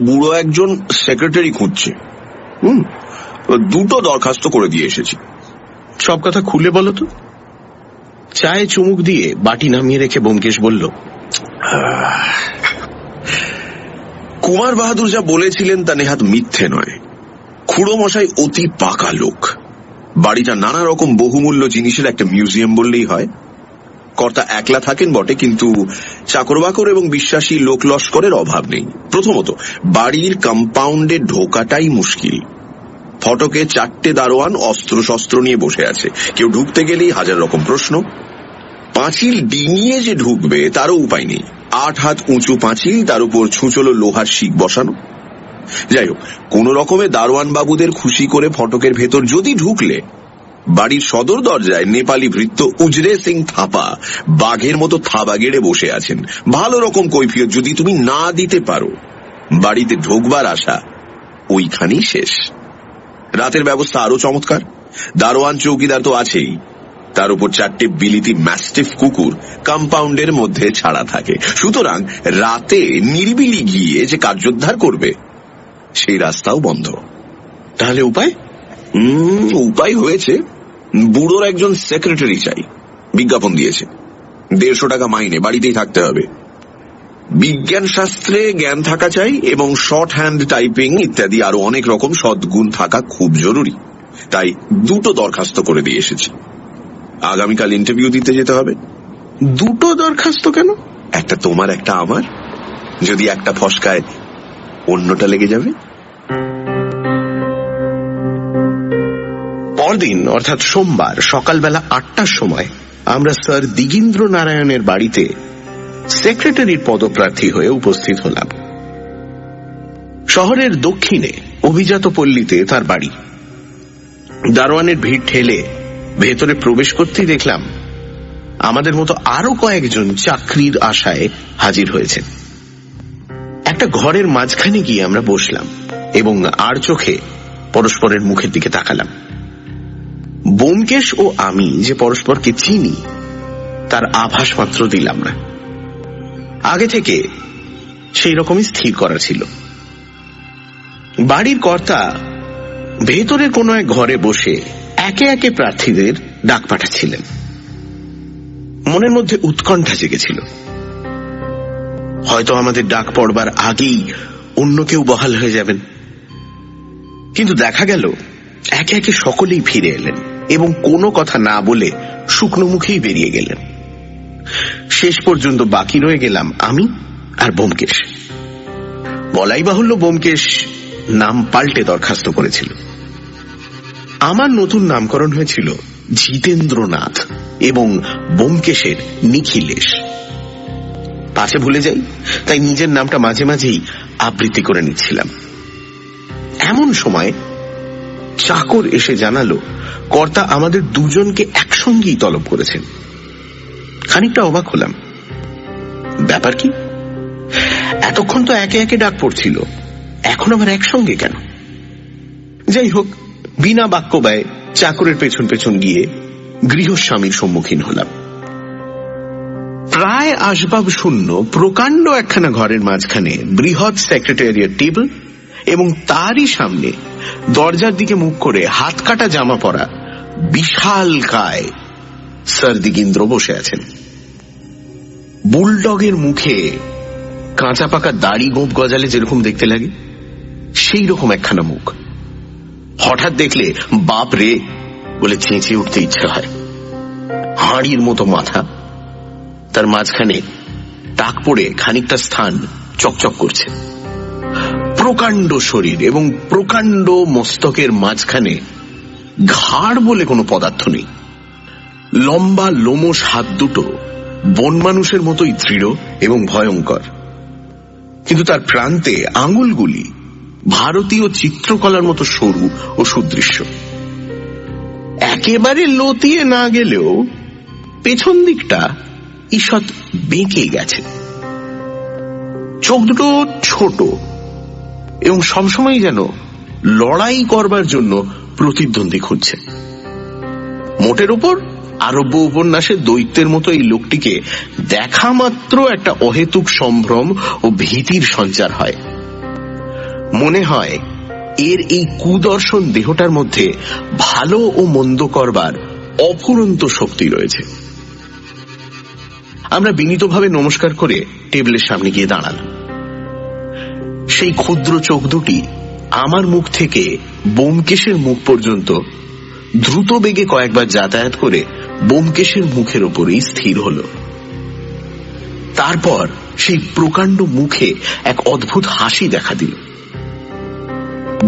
Speaker 2: বুড়ো একজন সেক্রেটারি খুঁজছে। 2টো দরখাস্ত করে দিয়ে এসেছি।
Speaker 3: সব কথা খুলে বলো তো। চায়ে চুমুক দিয়ে বাটি নামিয়ে রেখে ব্যোমকেশ বলল,
Speaker 2: কুমার বাহাদুর যা বলেছিলেন তা নেহাত মিথ্যে নয়। খুড়োমশাই অতি পাকা লোক। বাড়িটা নানা রকম বহুমূল্য জিনিসের একটা মিউজিয়াম বললেই হয়। কর্তা একলা থাকেন বটে, কিন্তু চাকর বাকর এবং বিশ্বাসী লোক লস্করের অভাব নেই। প্রথমত, বাড়ির কম্পাউন্ডে ঢোকাটাই মুশকিল। ফটকে 4টে দারোয়ান অস্ত্র শস্ত্র নিয়ে বসে আছে। কেউ ঢুকতে গেলেই 1000 রকম প্রশ্ন। পাঁচিল ডিঙিয়ে যে ঢুকবে তারও উপায় নেই। 8 হাত উঁচু পাঁচিল, তার উপর ছুঁচলো লোহার শিক বসানো। যাই হোক, কোন রকমে দারোয়ান বাবুদের খুশি করে ফটকের ভেতর যদি ঢুকলে বাড়ির সদর দরজায় নেপালি ভৃত্য উজরে সিং থাপা বাঘের মতো থাবা গেড়ে বসে আছেন। ভালো রকম কৈফিয়ত যদি তুমি না দিতে পারো, বাড়িতে ঢোকবার আশা ওইখানেই শেষ। রাতের ব্যবস্থা আরো চমৎকার। দারোয়ান চৌকিদার তো আছেই, তার উপর 4টে বিলিতি ম্যাস্টিফ কুকুর কম্পাউন্ডের মধ্যে ছাড়া থাকে। সুতরাং রাতে নিরিবিলি গিয়ে যে কার্যোদ্ধার করবে সেই রাস্তাও বন্ধ।
Speaker 3: তাহলে উপায়?
Speaker 2: উপায় হয়েছে। বুড়োর একজন সেক্রেটারি চাই, বিজ্ঞাপন দিয়েছে। 150 টাকা মাইনে, বাড়িতেই থাকতে হবে। বিজ্ঞান শাস্ত্রে জ্ঞান থাকা চাই এবং শর্ট হ্যান্ড টাইপিং ইত্যাদি আরো অনেক রকম সদ্গুণ থাকা খুব জরুরি। তাই 2টো দরখাস্ত করে দিয়ে এসেছি। আগামীকাল ইন্টারভিউ দিতে যেতে হবে।
Speaker 3: 2টো দরখাস্ত কেন?
Speaker 2: একটা তোমার, একটা আমার। যদি একটা ফসকায় অন্যটা লেগে যাবে।
Speaker 3: পরদিন অর্থাৎ সোমবার সকালবেলা 8টার সময় আমরা স্যার দিগীন্দ্র নারায়ণের বাড়িতে সেক্রেটারির পদপ্রার্থী হয়ে উপস্থিত হলাম। শহরের দক্ষিণে অভিজাত পল্লীতে তার বাড়ি। দারোয়ানের ভিড় ঠেলে ভেতরে প্রবেশ করতেই দেখলাম আমাদের মতো আরো কয়েকজন চাকরির আশায় হাজির হয়েছে। একটা ঘরের মাঝখানে গিয়ে আমরা বসলাম এবং আর চোখে পরস্পরের মুখের দিকে তাকালাম। ব্যোমকেশ ও আমি যে পরস্পরকে চিনি তার আভাস মাত্র দিলাম না। আগে থেকে সেই রকমই স্থির করা ছিল। বাড়ির কর্তা ভেতরের কোনো এক ঘরে বসে একে একে প্রার্থীদের ডাক পাঠাচ্ছিলেন। মনের মধ্যে উৎকণ্ঠা জেগেছিল। হয়তো আমাদের ডাক পড়বার আগেই অন্য কেউ বহাল হয়ে যাবেন। কিন্তু দেখা গেল একে একে সকলেই ফিরে এলেন এবং কোনো কথা না বলে শুকনো মুখেই বেরিয়ে গেলেন। শেষ পর্যন্ত বাকি রয়ে গেলাম আমি আর ব্যোমকেশ। বলাই বাহুল্য ব্যোমকেশ নাম পাল্টে দরখাস্ত করেছিল। আমার নতুন নামকরণ হয়েছিল জিতেন্দ্রনাথ এবং ব্যোমকেশের নিখিলেশ। পাছে ভুলে যাই, তাই নিজের নামটা মাঝে মাঝেই আবৃত্তি করে নিচ্ছিলাম। এমন সময় চাকর এসে জানালো কর্তা আমাদের দুজনকে একসঙ্গেই তলব করেছেন। খানিকটা অবাক হলাম। ব্যাপার কি? এতক্ষণ তো একে একে ডাক পড়ছিল, এখন আবার একসঙ্গে কেন? যাই হোক, বিনা বাক্য ব্যয়ে চাকরের পেছন পেছন গিয়ে গৃহস্বামীর সম্মুখীন হলাম। প্রায় আসবাব শূন্য প্রকাণ্ড একখানা ঘরের মাঝখানে বৃহৎ সেক্রেটারিয়েট টেবিল এবং তারই সামনে দরজার দিকে মুখ করে হাত কাটা জামা পরা বিশাল কায় স্যার দিগীন্দ্র বসে আছেন। বুলডগের মুখে কাঁচা পাকা দাড়ি গোঁপ গজালে যেরকম দেখতে লাগে সেই রকম একখানা মুখ। হঠাৎ দেখলে বাপ রে বলে চেঁচিয়ে উঠতে ইচ্ছা হয়। হাঁড়ির মতো মাথা, তার মাঝখানে টাক পড়ে খানিকটা স্থান চকচক করছে। প্রকাণ্ড শরীর এবং প্রকাণ্ড মস্তকের মাঝখানে ঘাড় বলে কোনো পদার্থ নেই। লম্বা লোমশ হাত দুটো বন মানুষের মতোই দৃঢ় এবং ভয়ঙ্কর, কিন্তু তার প্রান্তে আঙুলগুলি ভারতীয় চিত্রকলার মতো সরু ও সুদৃশ্য। একেবারে লতিয়ে না গেলেও পেছন দিকটা ঈষৎ বেঁকে গেছে। চোখ দুটো ছোট এবং সবসময় যেন লড়াই করবার জন্য প্রতিদ্বন্দ্বী খুঁজছে। মোটের উপর আরব্য উপন্যাসের দৈত্যের মতো এই লোকটিকে দেখা মাত্র একটা অহেতুক সম্ভ্রম ও ভীতির সঞ্চার হয়। মনে হয় এর এই কুদর্শন দেহটার মধ্যে ভালো ও মন্দ করবার অফুরন্ত শক্তি রয়েছে। আমরা বিনীতভাবে নমস্কার করে টেবিলের সামনে গিয়ে দাঁড়ালাম। সেই ক্ষুদ্র চোখ দুটি আমার মুখ থেকে ব্যোমকেশের মুখ পর্যন্ত দ্রুত বেগে কয়েকবার যাতায়াত করে ব্যোমকেশের মুখের ওপরেই স্থির হল। তারপর সেই প্রকাণ্ড মুখে এক অদ্ভুত হাসি দেখা দিল।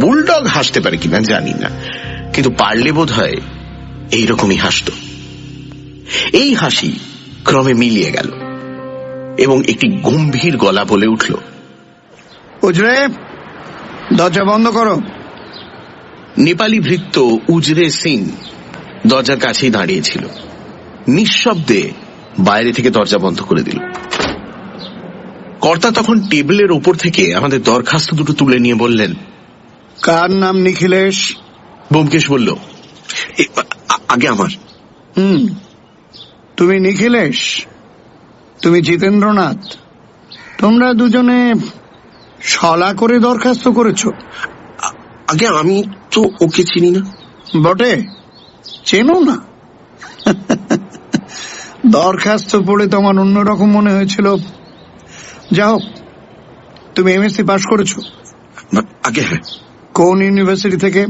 Speaker 3: বুলডগ হাসতে পারে কিনা জানি না, কিন্তু পারলে বোধ হয় এইরকমই হাসত। এই হাসি ক্রমে মিলিয়ে গেল এবং একটি গম্ভীর গলা বলে উঠল,
Speaker 8: উজরে, দরজা বন্ধ করো।
Speaker 3: নেপালি ভৃত্য উজরে সিং দরজার কাছেই দাঁড়িয়েছিল। নিঃশব্দে বাইরে থেকে দরজা বন্ধ করে দিল। কর্তা তখন টেবিলের ওপর থেকে আমাদের দরখাস্ত দুটো তুলে নিয়ে বললেন,
Speaker 8: কার নাম নিখিলেশ?
Speaker 3: ব্যোমকেশ বলল, আগে আমার।
Speaker 8: তুমি নিখিলেশ, তুমি জিতেন্দ্রনাথ, তোমরা দুজনে শলা করে দরখাস্ত করেছো?
Speaker 3: আগে আমি তো ওকে চিনি না।
Speaker 8: বটে, চেনো না? দরখাস্ত পড়ে তোমার অন্যরকম মনে হয়েছিল। যা হোক, তুমি এমএসসি পাশ করেছো?
Speaker 3: আগে হ্যাঁ।
Speaker 8: কোন ইউনিভার্সিটি থেকে?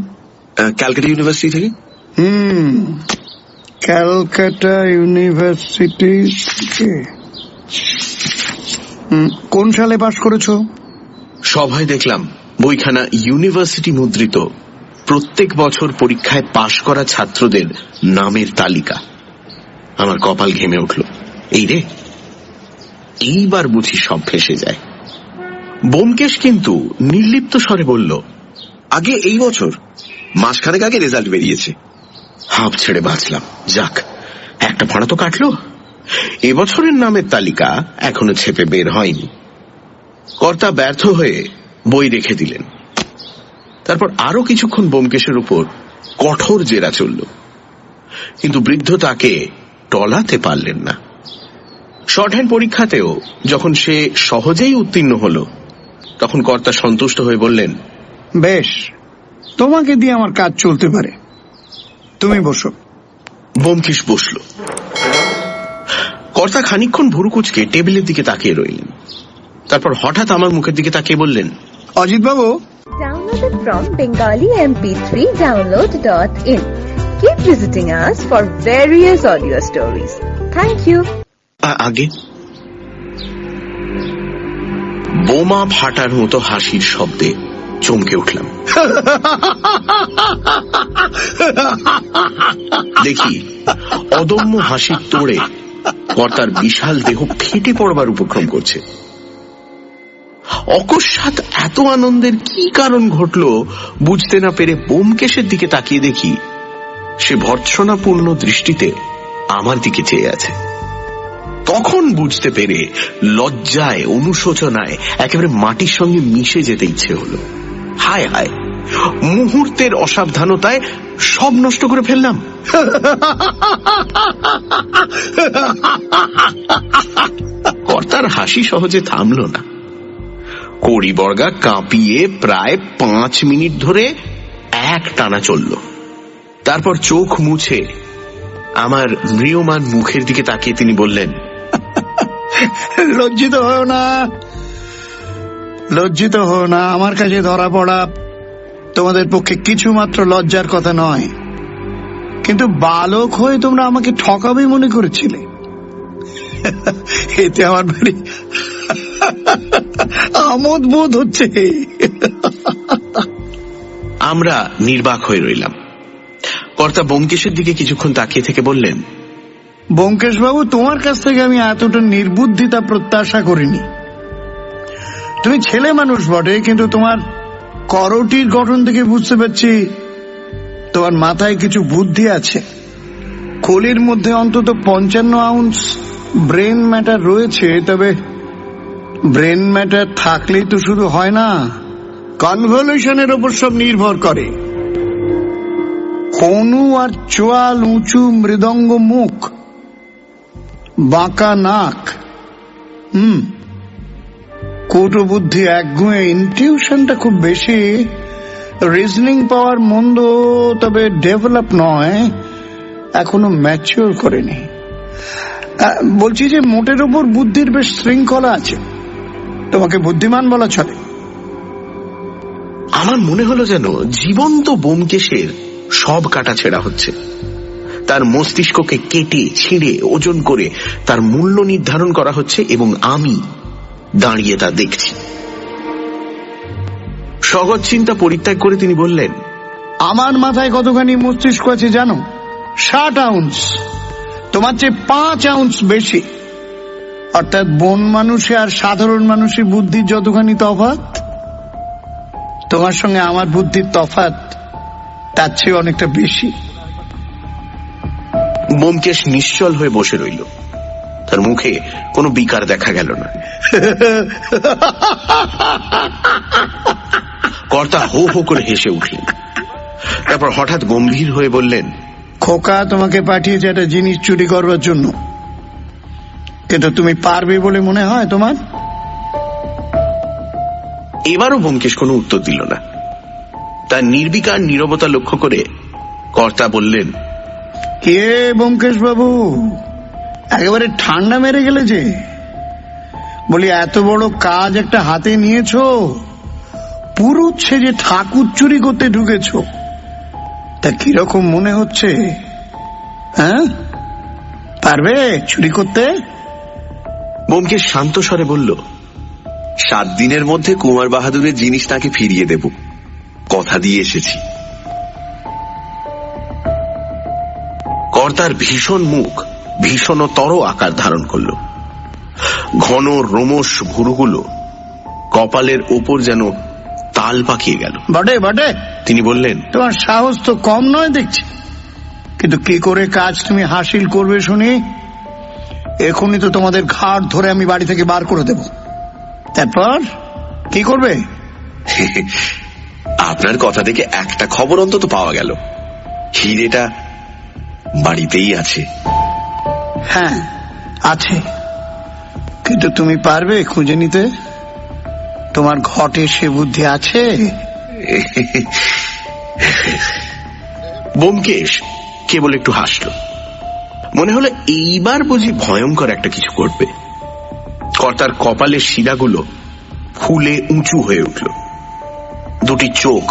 Speaker 3: ক্যালকাটা ইউনিভার্সিটি থেকে।
Speaker 8: ক্যালকাটা ইউনিভার্সিটি থেকে। কোন সালে পাশ করেছো?
Speaker 3: সভায় দেখলাম বইখানা ইউনিভার্সিটি মুদ্রিত প্রত্যেক বছর পরীক্ষায় পাশ করা ছাত্রদের নামের তালিকা। আমার কপাল ঘেমে উঠল। এই রে, এইবার বুঝি সব ফেসে যায়। ব্যোমকেশ কিন্তু নির্লিপ্ত স্বরে বলল, আগে এই বছর মাসখানেক আগে রেজাল্ট বেরিয়েছে। হাঁপ ছেড়ে বাঁচলাম। যাক, একটা ভাড়া তো কাটলো। এবছরের নামের তালিকা এখনো ছেপে বের হয়নি। কর্তা ব্যর্থ হয়ে বই রেখে দিলেন। তারপর আরো কিছুক্ষণ ব্যোমকেশের উপর কঠোর জেরা চলল, কিন্তু বৃদ্ধ তাকে টলাতে পারলেন না। শর্ট হ্যান্ড পরীক্ষাতেও যখন সে সহজেই উত্তীর্ণ হল, তখন কর্তা সন্তুষ্ট হয়ে বললেন,
Speaker 8: বেশ, তোমাকে দিয়ে আমার কাজ চলতে পারে, তুমি বসো।
Speaker 3: ব্যোমকেশ বসল। কর্তা খানিকক্ষণ ভুরু কুঁচকে টেবিলের দিকে তাকিয়ে রইলেন। তারপর হঠাৎ আমার মুখের দিকে তাকিয়ে বললেন,
Speaker 8: অজিত বাবু,
Speaker 9: Downloaded from bengalimp3download.in. Keep visiting us for various audio stories. Thank you.
Speaker 3: আগে। বোমা ফাটার মতো হাসির শব্দে চমকে উঠলাম। দেখি অদম্য হাসির তোড়ে কর্তার বিশাল দেহ ফেটে পড়বার উপক্রম করছে। অকস্মাৎ এত আনন্দের কি কারণ ঘটল বুঝতে না পেরে ব্যোমকেশের দিকে তাকিয়ে দেখি সে ভর্ৎসনাপূর্ণ দৃষ্টিতে আমার দিকে চেয়ে আছে। তখন বুঝতে পেরে লজ্জায়, অনুশোচনায় একেবারে মাটির সঙ্গে মিশে যেতে ইচ্ছে হলো। হায় হায়, মুহূর্তের অসাবধানতায় সব নষ্ট করে ফেললাম। কর্তার হাসি সহজে থামল না। কড়ি বর্গা কাঁপিয়ে প্রায় 5 মিনিট ধরে এক টানা চলল। তারপর চোখ মুছে আমার ম্রিয়মান মুখের দিকে তাকিয়ে তিনি বললেন,
Speaker 8: লজ্জিত হও না, লজ্জিত হও না। আমার কাছে ধরা পড়া তোমাদের পক্ষে কিছু মাত্র লজ্জার কথা নয়, কিন্তু বালক হয়ে তোমরা আমাকে ঠকাবে মনে করেছিলে। এতে আমার ভারী আমোদ বোধ হচ্ছে।
Speaker 3: আমরা নির্বাক হয়ে রইলাম। কর্তা ব্যোমকেশের দিকে কিছুক্ষণ তাকিয়ে থেকে বললেন,
Speaker 8: ব্যোমকেশ বাবু, তোমার কাছ থেকে আমি এতটা নির্বুদ্ধিতা প্রত্যাশা করিনি। তুমি ছেলে মানুষ বটে, কিন্তু তোমার করটির গঠন থেকে বুঝতে পারছি তোমার মাথায় কিছু বুদ্ধি আছে। কলির মধ্যে অন্তত 55 আউন্স ব্রেন ম্যাটার রয়েছে। তবে ব্রেন ম্যাটার থাকলেই তো শুধু হয় না, কনভলিউশনের ওপর সব নির্ভর করে। হনু আর চোয়াল উঁচু, মৃদঙ্গ মুখ, বাঁকা নাক, কৌটো বুদ্ধি একগুঁয়ে, ইনটিউশনটা খুব বেশি, রিজনিং পাওয়ার মন্দ, তবে ডেভেলপ নয়, এখনো ম্যাচিওর করেনি। বলছি যে মোটের ওপর বুদ্ধির বেশ শৃঙ্খলা আছে, তোমাকে বুদ্ধিমান বলা চলে।
Speaker 3: আমার মনে হলো যেন জীবন্ত ব্যোমকেশের সব কাটা ছেঁড়া হচ্ছে। তার মস্তিষ্ককে কেটে ছিঁড়ে ওজন করে তার মূল্য নির্ধারণ করা হচ্ছে, এবং আমি দাঁড়িয়ে তা দেখছি। সগত চিন্তা পরিত্যাগ করে তিনি বললেন,
Speaker 8: আমার মাথায় কতখানি মস্তিষ্ক আছে জানো? 60 আউন্স, তোমার চেয়ে 5 আউন্স বেশি। অর্থাৎ বন মানুষে আর সাধারণ মানুষের বুদ্ধির যতখানি তফাৎ, তোমার সঙ্গে আমার বুদ্ধির তফাৎ তার চেয়ে অনেকটা বেশি।
Speaker 3: ব্যোমকেশ নিশ্চল হয়ে বসে রইল। তার মুখে কোনো বিকার দেখা গেল না। কর্তা হো হো করে হেসে উঠলেন। তারপর হঠাৎ গম্ভীর হয়ে বললেন,
Speaker 8: খোকা তোমাকে পাঠিয়েছে একটা জিনিস চুরি করবার জন্য, কিন্তু তুমি পারবে বলে মনে হয় তোমার?
Speaker 3: এবারও ব্যোমকেশ কোনো উত্তর দিল না। তার নির্বিকার নীরবতা লক্ষ্য করে কর্তা বললেন,
Speaker 8: কে ব্যোমকেশ বাবু, একেবারে ঠান্ডা মেরে গেলে যে। বলি, এত বড় কাজ একটা হাতে নিয়েছো, পুরুত সেজে ঠাকুর চুরি করতে ঢুকেছ, তা কিরকম মনে হচ্ছে? হ্যাঁ, পারবে চুরি করতে?
Speaker 3: ব্যোমকেশ শান্ত স্বরে বলল,
Speaker 2: 7 দিনের মধ্যে কুমার বাহাদুরের জিনিস তাকে ফিরিয়ে দেব, কথা দিয়ে এসেছি।
Speaker 3: কর্তার ভীষণ মুখ ভীষণতর আকার ধারণ করল। ঘন রোমশ ভুরুগুলো কপালের ওপর যেন তাল পাকিয়ে গেল।
Speaker 8: বটে বটে,
Speaker 3: তিনি বললেন,
Speaker 8: তোমার সাহস তো কম নয় দেখছি, কিন্তু কি করে কাজ তুমি হাসিল করবে শুনি? এখনই তো তোমাদের ঘাট ধরে আমি বাড়ি থেকে বার করে দেব। তারপর কি করবে?
Speaker 2: আপনার কথা থেকে একটা খবর অন্তত পাওয়া গেল, হিরেটা বাড়িতেই আছে।
Speaker 8: হ্যাঁ আছে, কিন্তু তুমি পারবে খুঁজে নিতে? তোমার ঘটে সে বুদ্ধি আছে?
Speaker 3: ব্যোমকেশ কেবল একটু হাসল। মনে হলো এইবার বুঝি ভয়ঙ্কর একটা কিছু করবে। কর্তার কপালের শিরাগুলো ফুলে উঁচু হয়ে উঠল। দুটি চোখ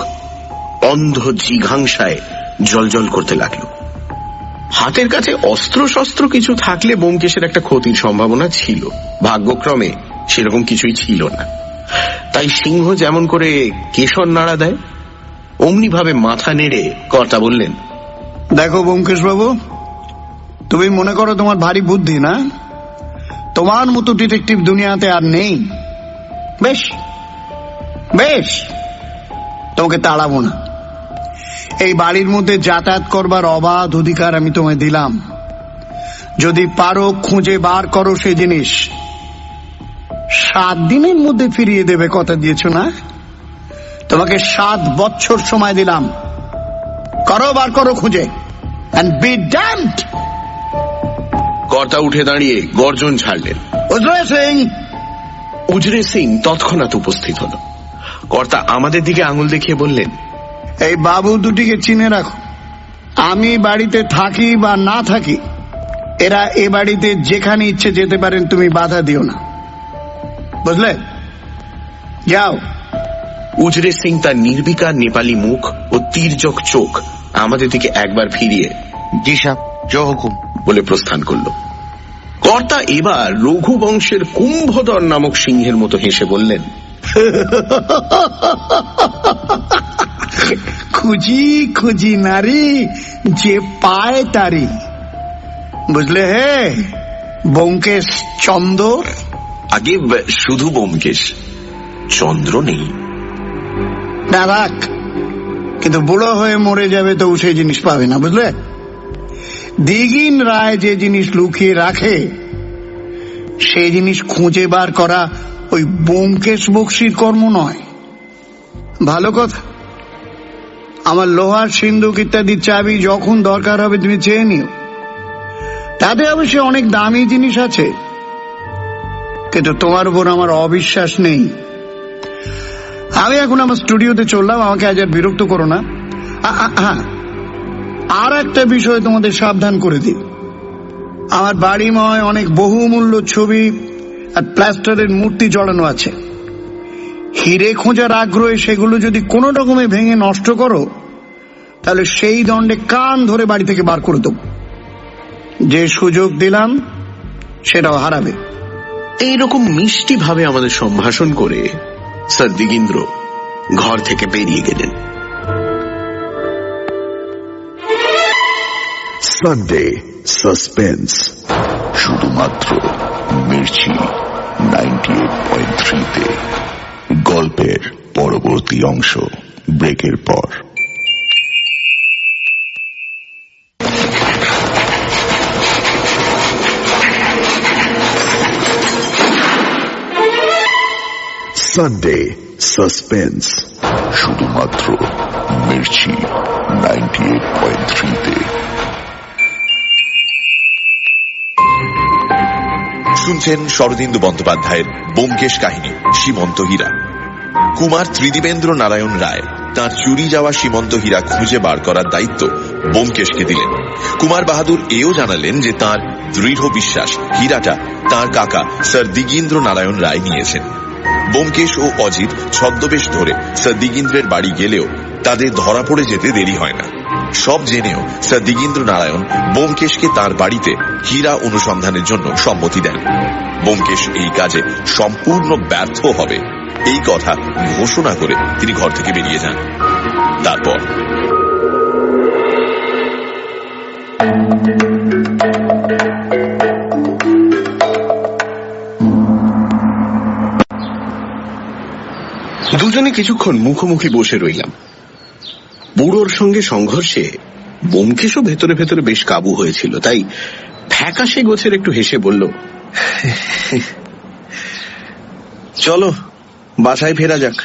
Speaker 3: অন্ধ জিঘাংসায় জলজল করতে লাগলো। হাতের কাছে অস্ত্র শস্ত্র কিছু থাকলে ব্যোমকেশের একটা ক্ষতির সম্ভাবনা ছিল। ভাগ্যক্রমে সেরকম কিছুই ছিল না। তাই সিংহ যেমন করে কেশর নাড়া দেয়, অমনি ভাবে মাথা নেড়ে কর্তা বললেন,
Speaker 8: দেখো ব্যোমকেশ বাবু, তুমি মনে করো তোমার ভারী বুদ্ধি না? তোমার মতো ডিটেকটিভ দুনিয়াতে আর নেই। বেশ বেশ, তোমাকে তাড়াবো না। এই বাড়ির মধ্যে যাতায়াত করবার অবাধ অধিকার আমি তোমায় দিলাম। যদি পারো খুঁজে বার করো সেই জিনিস। 7 দিনের মধ্যে ফিরিয়ে দেবে কথা দিয়েছো না? তোমাকে 7 বছর সময় দিলাম। করো, বার করো খুঁজে, and be damned!
Speaker 3: কর্তা উঠে দাঁড়িয়ে গর্জন ছাড়লেন।
Speaker 8: উজরে সিং!
Speaker 3: উজরে সিং তৎক্ষণাৎ উপস্থিত হল। কর্তা আমাদের দিকে আঙুল দেখিয়ে বললেন,
Speaker 8: এই বাবু দুটিকে চিনে রাখো। আমি বাড়িতে থাকি বা না থাকি, এরা এ বাড়িতে যেখানে ইচ্ছে যেতে পারেন, তুমি বাধা দিও না, বুঝলে? যাও।
Speaker 3: উজরে সিং তার নির্বিকার নেপালি মুখ ও তীর্যক চোখ আমাদের দিকে একবার ফিরিয়ে
Speaker 6: জি সাহেব, জো হুকুম
Speaker 3: বলে প্রস্থান করল। কর্তা এবার রঘু বংশের কুম্ভধর নামক সিংহের মতো হেসে বললেন,
Speaker 8: খুঁজি খুঁজি নারী যে পায় তারি, বুঝলে হে ব্যোমকেশ চন্দর?
Speaker 2: আগে শুধু ব্যোমকেশ, চন্দ্র নেই।
Speaker 8: না রাখ, কিন্তু বুড়ো হয়ে মরে যাবে তো সেই জিনিস পাবে না, বুঝলে? দিগিন রায় যে জিনিস লুকিয়ে রাখে, সেই জিনিস খুঁজে বার করা ওই ব্যোমকেশ বক্সির কর্ম নয়। ভালো কথা, আমার লোহার সিন্ধুক ইত্যাদি চাবি যখন দরকার হবে তুমি চেয়ে নিও। তাতে অবশ্য অনেক দামি জিনিস আছে, কিন্তু তোমার উপর আমার অবিশ্বাস নেই। আমি এখন আমার স্টুডিওতে চললাম, আমাকে আজ আর বিরক্ত করো না। হ্যাঁ, আর একটা বিষয় তোমাদের সাবধান করে দিই। আমার বাড়িময় অনেক বহুমূল্য ছবি আর প্লাস্টারের মূর্তি জড়ানো আছে। হিরে খোঁজার আগ্রহে সেগুলো যদি কোনো রকমে ভেঙে নষ্ট করো, তাহলে সেই দণ্ডে কান ধরে বাড়ি থেকে বার করে দেবো। যে সুযোগ দিলাম সেটাও হারাবে।
Speaker 3: এইরকম মিষ্টি ভাবে আমাদের সম্ভাষণ করে স্যার দিগিন্দ্র ঘর থেকে বেরিয়ে গেলেন।
Speaker 1: সানডে সাসপেন্স, শুধুমাত্র মির্চি 98.3-তে। গল্পের পরবর্তী অংশ ব্রেকের পর। সানডে সাসপেন্স, শুধুমাত্র মির্চি 98.3-তে।
Speaker 2: শুনছেন শরদিন্দু বন্দ্যোপাধ্যায়ের ব্যোমকেশ কাহিনী সীমন্ত হীরা। কুমার ত্রিদিবেন্দ্র নারায়ণ রায় তাঁর চুরি যাওয়া সীমন্ত হীরা খুঁজে বার করার দায়িত্ব ব্যোমকেশকে দিলেন। কুমার বাহাদুর এও জানালেন যে তাঁর দৃঢ় বিশ্বাস হীরাটা তাঁর কাকা স্যার দিগীন্দ্র নারায়ণ রায় নিয়েছেন। ব্যোমকেশ ও অজিত ছদ্মবেশ ধরে স্যার দিগীন্দ্রের বাড়ি গেলেও তাদের ধরা পড়ে যেতে দেরি হয় না। সব জেনেও স্যার দিগীন্দ্র নারায়ণ ব্যোমকেশকে তার বাড়িতে হীরা অনুসন্ধানের জন্য সম্মতি দেন। ব্যোমকেশ এই কাজে সম্পূর্ণ ব্যর্থ হবে এই কথা ঘোষণা করে তিনি ঘর থেকে বেরিয়ে যান। তারপর
Speaker 3: দুজনে কিছুক্ষণ মুখোমুখি বসে রইলাম। বুড়োর সঙ্গে সংঘর্ষে ব্যোমকেশও ভেতরে ভেতরে বেশ কাবু হয়েছিল, তাই ফ্যাকাশে গোছের একটু হেসে বলল,
Speaker 10: চলো বাসায় ফেরা যাক,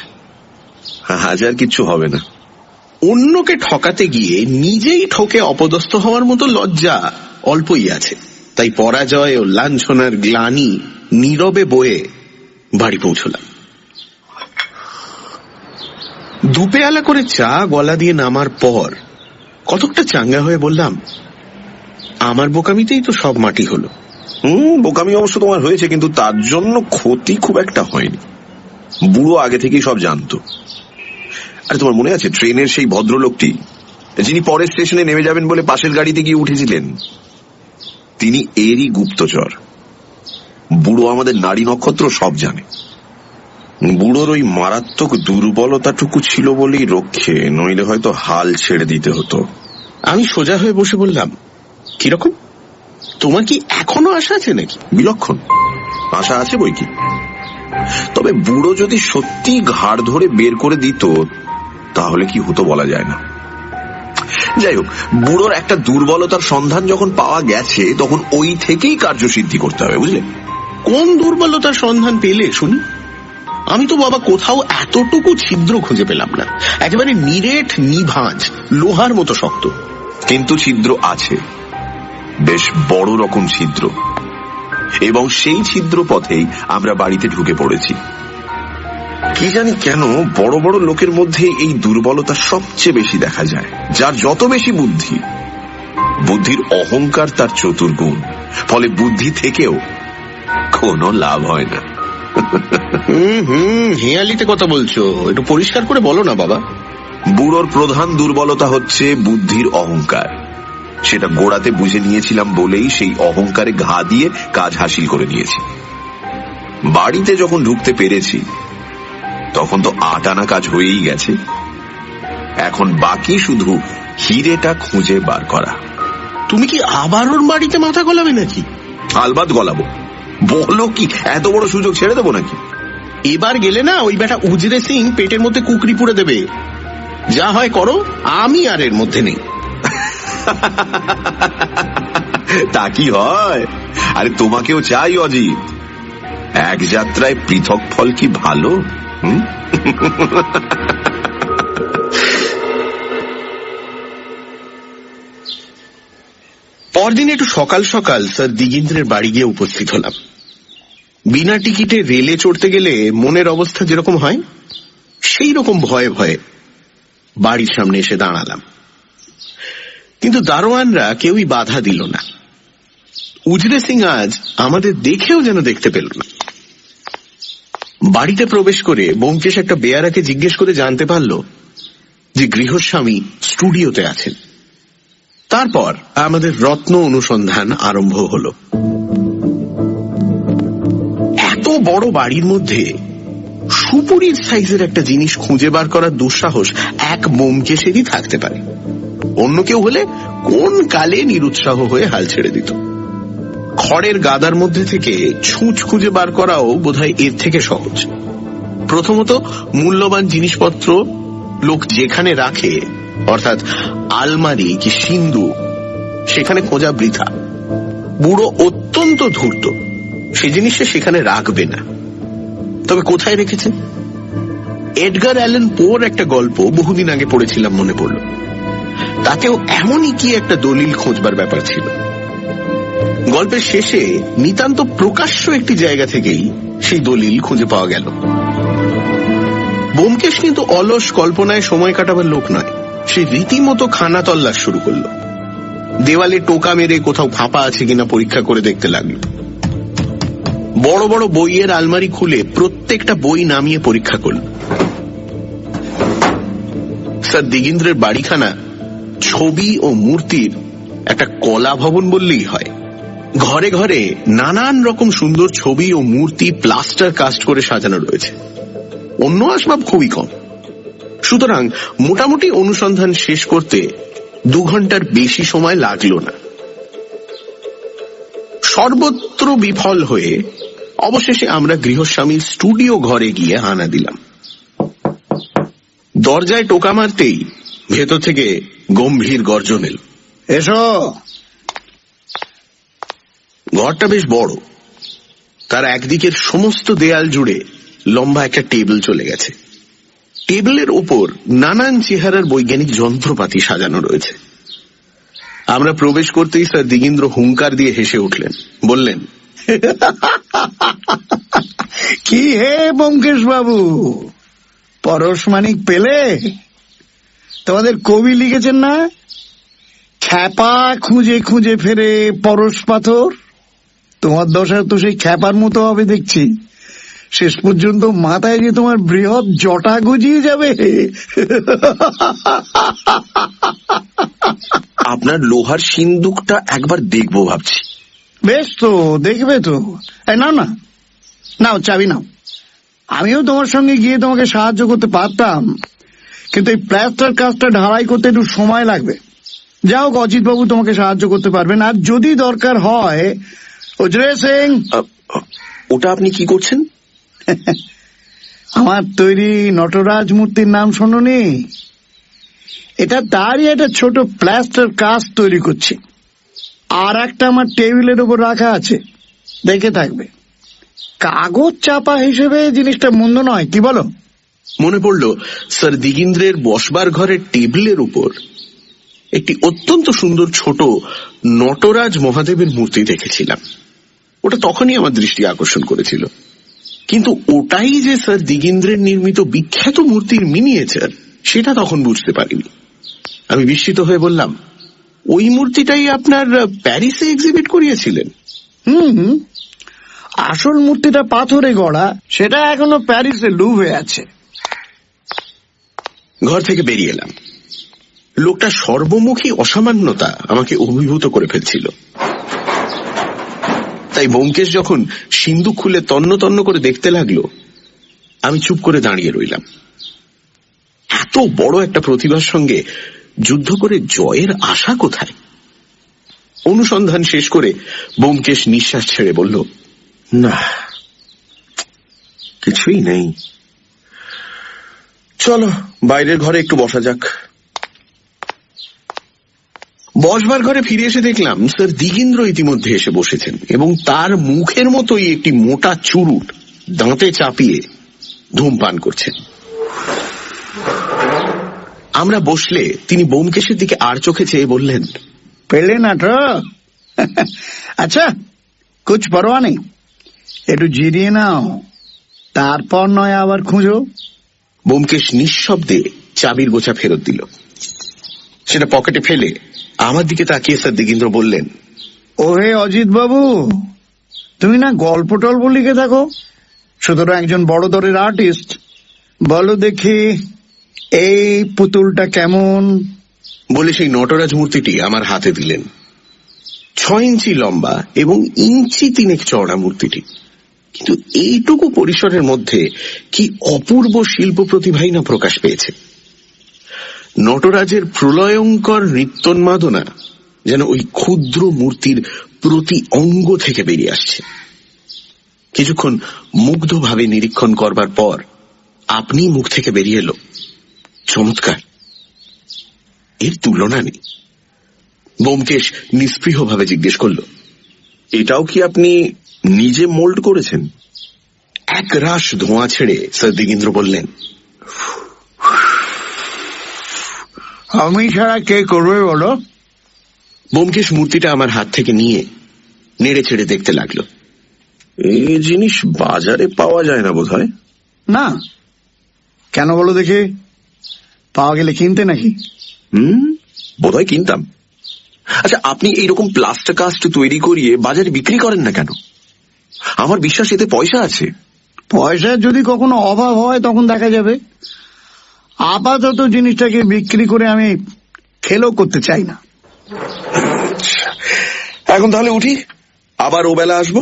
Speaker 10: আজ আর কিচ্ছু হবে না।
Speaker 3: অন্যকে ঠকাতে গিয়ে নিজেই ঠকে অপদস্থ হওয়ার মতো লজ্জা অল্পই আছে, তাই পরাজয় ও লাঞ্ছনার গ্লানি নীরবে বয়ে বাড়ি পৌঁছলাম। দুপেয়ালা করে চা গলা দিয়ে নামার পর কতকটা চাঙ্গা হয়ে বললাম, আমার বোকামিতেই তো সব মাটি হলো।
Speaker 10: বোকামি অবশ্য তোমার হয়েছে, কিন্তু তার জন্য ক্ষতি খুব একটা হয়নি। বুড়ো আগে থেকেই সব জানতো। আরে তোমার মনে আছে ট্রেনের সেই ভদ্রলোকটি যিনি পরের স্টেশনে নেমে যাবেন বলে পাশের গাড়িতে গিয়ে উঠেছিলেন? তিনি এরই গুপ্তচর। বুড়ো আমাদের নারী নক্ষত্র সব জানে। বুড়োর ওই মারাত্মক দুর্বলতাটুকু ছিল বলেই রক্ষে, নইলে হয়তো হাল ছেড়ে দিতে হতো।
Speaker 3: আমি সোজা হয়ে বসে বললাম, কিরকম? তোমার কি এখনো আশা আছে নাকি?
Speaker 10: বিলক্ষণ আশা আছে বই কি। তবে বুড়ো যদি সত্যি ঘাড় ধরে বের করে দিত তাহলে কি হতো বলা যায় না। যাই হোক, বুড়োর একটা দুর্বলতার সন্ধান যখন পাওয়া গেছে তখন ওই থেকেই কার্যসিদ্ধি করতে হবে, বুঝলে?
Speaker 3: কোন দুর্বলতার সন্ধান পেলে শুনি? আমি তো বাবা কোথাও এতটুকু ছিদ্র খুঁজে পেলাম না, একেবারে নিরেট নিভাঁজ লোহার মতো শক্ত।
Speaker 10: কিন্তু ছিদ্র আছে, বেশ বড় রকম ছিদ্র, এবং সেই ছিদ্র পথেই আমরা বাড়িতে ঢুকে পড়েছি। কি জানি কেন বড় বড় লোকের মধ্যে এই দুর্বলতা সবচেয়ে বেশি দেখা যায়। যার যত বেশি বুদ্ধি, বুদ্ধির অহংকার তার চতুর্গুণ, ফলে বুদ্ধি থেকেও কোনো লাভ হয় না।
Speaker 3: হেয়ালিতে কথা বলছো, একটু পরিষ্কার করে বলো না বাবা।
Speaker 10: বুড়োর প্রধান দুর্বলতা হচ্ছে বুদ্ধির অহংকার। সেটা গোড়াতে বুঝে নিয়েছিলাম বলেই সেই অহংকারে ঘা দিয়ে কাজ হাসিল করে নিয়েছি। বাড়িতে যখন ঢুকতে পেরেছি তখন তো আটানা কাজ হয়েই গেছে। এখন বাকি শুধু হিরেটা খুঁজে বার করা।
Speaker 3: তুমি কি আবার ওর বাড়িতে মাথা গলাবে নাকি?
Speaker 10: আলবাত গলাবো। বলো কি, এত বড় সুযোগ ছেড়ে দেবো নাকি?
Speaker 3: এবার গেলে না ওই বেটা উজরে সিং পেটের মধ্যে কুকরি পুড়ে দেবে। যা হয় করো, আমি আর এর মধ্যে নেই।
Speaker 10: তা কি হয়? আরে তোমাকেও চাই অজিত। এক যাত্রায় পৃথক ফল কি ভালো?
Speaker 3: পরদিন একটু সকাল সকাল স্যার দিগীন্দ্রের বাড়ি গিয়ে উপস্থিত হলাম। বিনা টিকিটে রেলে চড়তে গেলে মনের অবস্থা যেরকম হয় সেই রকম ভয়ে ভয়ে বাড়ির সামনে এসে দাঁড়ালাম। কিন্তু দারোয়ানরা কেউই বাধা দিল না। উজরে সিং আজ আমাদের দেখেও যেন দেখতে পেল না। বাড়িতে প্রবেশ করে ব্যোমকেশ একটা বেয়ারাকে জিজ্ঞেস করে জানতে পারল যে গৃহস্বামী স্টুডিওতে আছেন। তারপর আমাদের রত্ন অনুসন্ধান আরম্ভ হলো। এত বড় বাড়ির মধ্যে সুপুরির সাইজের একটা জিনিস খুঁজে বার করার দুঃসাহস এক ব্যোমকেশেরই থাকতে পারে। অন্য কেউ হলে কোন কালে নিরুৎসাহ হয়ে হাল ছেড়ে দিত। খড়ের গাদার মধ্যে থেকে ছুঁচ খুঁজে বার করাও বোধহয় এর থেকে সহজ। প্রথমত, মূল্যবান জিনিসপত্র লোক যেখানে রাখে, অর্থাৎ আলমারি কি সিন্ধু, সেখানে খোঁজা বৃথা। বুড়ো অত্যন্ত ধূর্ত, সে জিনিসটা সেখানে রাখবে না। তবে কোথায় রেখেছে এডগার অ্যালেন পোর একটা গল্প বহুদিন আগে পড়েছিলাম, মনে পড়ল। তাতেও এমনই কি একটা দলিল খোঁজবার ব্যাপার ছিল। গল্পের শেষে নিতান্ত প্রকাশ্য একটি জায়গা থেকেই সেই দলিল খুঁজে পাওয়া গেল। ব্যোমকেশ কিন্তু অলস কল্পনায় সময় কাটাবার লোক নয়। সে রীতিমতো খানা তল্লাশ শুরু করলো। দেওয়ালে টোকা মেরে কোথাও ফাঁপা আছে কিনা পরীক্ষা করে দেখতে লাগলো। বড় বড় বইয়ের আলমারি খুলে প্রত্যেকটা বই নামিয়ে পরীক্ষা করল। স্যার দিগিন্দ্রের বাড়িখানা ছবি ও মূর্তির একটা কলা ভবন বললেই হয়। ঘরে ঘরে নানান রকম সুন্দর ছবি ও মূর্তি প্লাস্টার কাস্ট করে সাজানো রয়েছে। অন্য আসবাব খুবই কম। সুতরাং মোটামুটি অনুসন্ধান শেষ করতে 2 ঘন্টার বেশি সময় লাগলো না। সর্বত্র বিফল হয়ে অবশেষে আমরা গৃহস্বামীর স্টুডিও ঘরে গিয়ে হানা দিলাম। দরজায় টোকা মারতেই ভেতর থেকে গম্ভীর গর্জন এল,
Speaker 8: এসো।
Speaker 3: ঘরটা বেশ বড়। তার একদিকের সমস্ত দেয়াল জুড়ে লম্বা একটা টেবিল চলে গেছে। টেবিলের ওপর নানান চেহারার বৈজ্ঞানিক যন্ত্রপাতি সাজানো রয়েছে। আমরা প্রবেশ করতেই স্যার দিগিন্দ্র হুঙ্কার দিয়ে হেসে উঠলেন, বললেন,
Speaker 8: কি হে ব্যোমকেশ বাবু, পরশমানিক পেলে? তোমাদের কবি লিখেছেন না, খ্যাপা খুঁজে খুঁজে ফেরে পরশ পাথর। তোমার দশা তো সেই খ্যাপার মতো হবে দেখছি। শেষ পর্যন্ত মাথায় যে তোমার বৃহৎ জটা গজিয়ে যাবে।
Speaker 10: আপনার লোহার সিন্দুকটা একবার দেখবো ভাবছি।
Speaker 8: বেশ তো, দেখবে তো। নাও না, নাও চাবি নাও। আমিও তোমার সঙ্গে গিয়ে তোমাকে সাহায্য করতে পারতাম, কিন্তু এই প্লাস্টার কাজটা ঢালাই করতে একটু সময় লাগবে। যাও, অজিত বাবু তোমাকে সাহায্য করতে পারবেন। আর যদি দরকার হয়, উজরে সিং।
Speaker 10: ওটা আপনি কি করছেন?
Speaker 8: আমার তৈরি নটরাজ মূর্তির নাম শোনোনি? এটা তারই একটা ছোট প্লাস্টার কাজ তৈরি করছি। আর একটা আমার টেবিলের উপর রাখা আছে, দেখে থাকবে। কাগজ চাপা হিসেবে জিনিসটা মন্দ নয়, কি বলো?
Speaker 3: মনে পড়ল স্যার দিগিন্দ্রের বসবার ঘরের টেবিলের উপর একটি অত্যন্ত সুন্দর ছোট নটরাজ মহাদেবের মূর্তি দেখেছিলাম। ওটা তখনই আমার দৃষ্টি আকর্ষণ করেছিল, কিন্তু ওটাই যে স্যার দিগিন্দ্রের নির্মিত বিখ্যাত মূর্তির মিনিয়েচার সেটা তখন বুঝতে পারিনি। আমি বিস্মিত হয়ে বললাম, ওই মূর্তিটাই আপনার প্যারিসে এক্সিবিট করিয়েছিলেন?
Speaker 8: আসল মূর্তিটা পাথরে গড়া, সেটা এখনো প্যারিসে লুভে আছে।
Speaker 3: ঘর থেকে বেরিয়ে এলাম। লোকটা সর্বমুখী অসামান্যতা আমাকে অভিভূত করে ফেলছিল। তাই ব্যোমকেশ যখন সিন্দুক খুলে তন্ন তন্ন করে দেখতে লাগলো, আমি চুপ করে দাঁড়িয়ে রইলাম। এত বড় একটা প্রতিভার সঙ্গে যুদ্ধ করে জয়ের আশা কোথায়? অনুসন্ধান শেষ করে ব্যোমকেশ নিঃশ্বাস ছেড়ে বলল,
Speaker 10: না, কিছুই নেই। চলো বাইরের ঘরে একটু বসা যাক।
Speaker 3: বসবার ঘরে ফিরে এসে দেখলাম স্যার দিগিন্দ্র ইতিমধ্যে এসে বসেছেন এবং তার মুখের মতোই একটি মোটা চুরুট দাঁতে চাপিয়ে ধূমপান করছেন। আমরা বসলে তিনি ব্যোমকেশের দিকে আর চোখে চেয়ে বললেন,
Speaker 8: পেলে না তো? আচ্ছা, কুছ পরোয়া নেই, একটু জিরিয়ে নাও, তারপর নয় আবার খুঁজো।
Speaker 3: ব্যোমকেশ নিঃশব্দে চাবির গোছা ফেরত দিল। সেটা পকেটে ফেলে আমার দিকে তাকিয়ে স্যার দিগিন্দ্র বললেন,
Speaker 8: ওহে অজিত বাবু, তুমি না গল্প টল্প লিখে থাকো, সুতরাং একজন বড় দরের আর্টিস্ট। বলো দেখি, এই পুতুলটা কেমন?
Speaker 3: বলে সেই নটরাজ মূর্তিটি আমার হাতে দিলেন। 6 ইঞ্চি লম্বা এবং 3 ইঞ্চি চওড়া মূর্তিটি, কিন্তু এইটুকু পরিসরের মধ্যে কি অপূর্ব শিল্প প্রতিভাই না প্রকাশ পেয়েছে। নটরাজের প্রলয়ঙ্কর নৃত্যোন্মাদনা যেন ওই ক্ষুদ্র মূর্তির প্রতি অঙ্গ থেকে বেরিয়ে আসছে। কিছুক্ষণ মুগ্ধভাবে নিরীক্ষণ করবার পর আপনি মুখ থেকে বেরিয়ে এলো, চমৎকার, এর তুলনা নেই। ব্যোমকেশ নিস্পৃহভাবে জিজ্ঞেস করল,
Speaker 10: এটাও কি আপনি নিজে মোল্ড করেছেন?
Speaker 3: এক রাশ ধোঁয়া ছেড়ে স্যার দিগিন্দ্র বললেন,
Speaker 8: আমি ছাড়া কে করবে বলো?
Speaker 3: ব্যোমকেশ মূর্তিটা আমার হাত থেকে নিয়ে নেড়ে ছেড়ে দেখতে লাগলো।
Speaker 10: এই জিনিস বাজারে পাওয়া যায় না বোধহয়।
Speaker 8: না, কেন বলো দেখি? পাওয়া গেলে কিনতে নাকি?
Speaker 10: বোধহয় কিনতাম। আচ্ছা, আপনি এইরকম প্লাস্টার কাস্ট তৈরি করিয়ে বাজারে বিক্রি করেন না কেন? আমার বিশ্বাস এতে পয়সা আছে।
Speaker 8: পয়সার যদি কখনো অভাব হয় তখন দেখা যাবে। আপাতত জিনিসটাকে বিক্রি করে আমি খেলেও করতে চাই না।
Speaker 10: এখন তাহলে উঠি, আবার ও বেলা আসবো।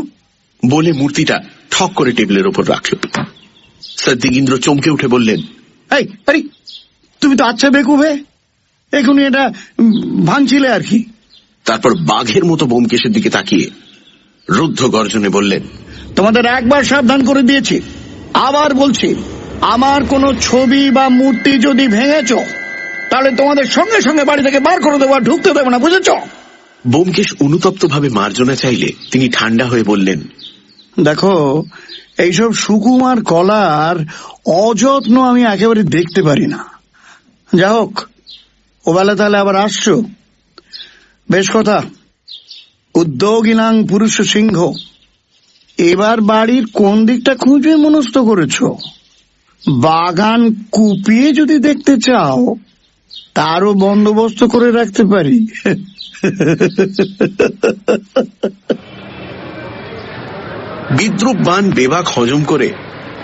Speaker 3: বলে মূর্তিটা ঠক করে টেবিলের ওপর রাখল। স্যার দিগিন্দ্র চমকে উঠে বললেন,
Speaker 8: এই আরে, তুমি তো আচ্ছা বেকুবে, এখনই এটা ভাঙছিলে আর কি।
Speaker 3: তারপর বাঘের মতো ব্যোমকেশের দিকে তাকিয়ে রুদ্ধ গর্জনে বললেন,
Speaker 8: তোমাদের একবার সাবধান করে দিয়েছি, আবার বলছি, আমার কোনো ছবি বা মূর্তি যদি ভেঙেছ তাহলে তোমাদের সঙ্গে সঙ্গে বাড়ি থেকে বার করে দেবো, ঢুকতে দেবো না, বুঝেছ?
Speaker 3: ব্যোমকেশ অনুতপ্ত ভাবে মার্জনা চাইলে তিনি ঠান্ডা হয়ে বললেন,
Speaker 8: দেখো, এইসব সুকুমার কলার অযত্ন আমি একেবারে দেখতে পারি না। যা হোক, ওবেলা তাহলে আবার আসছো, বেশ কথা। উদ্যোগিনাং পুরুষ সিংহ, এবার বাড়ির কোন দিকটা খুঁজে মনস্থ করেছ? বাগান কুপিয়ে যদি দেখতে চাও তারও বন্দোবস্ত করে রাখতে পারি।
Speaker 3: বিদ্রুপ বান বেবাক হজম করে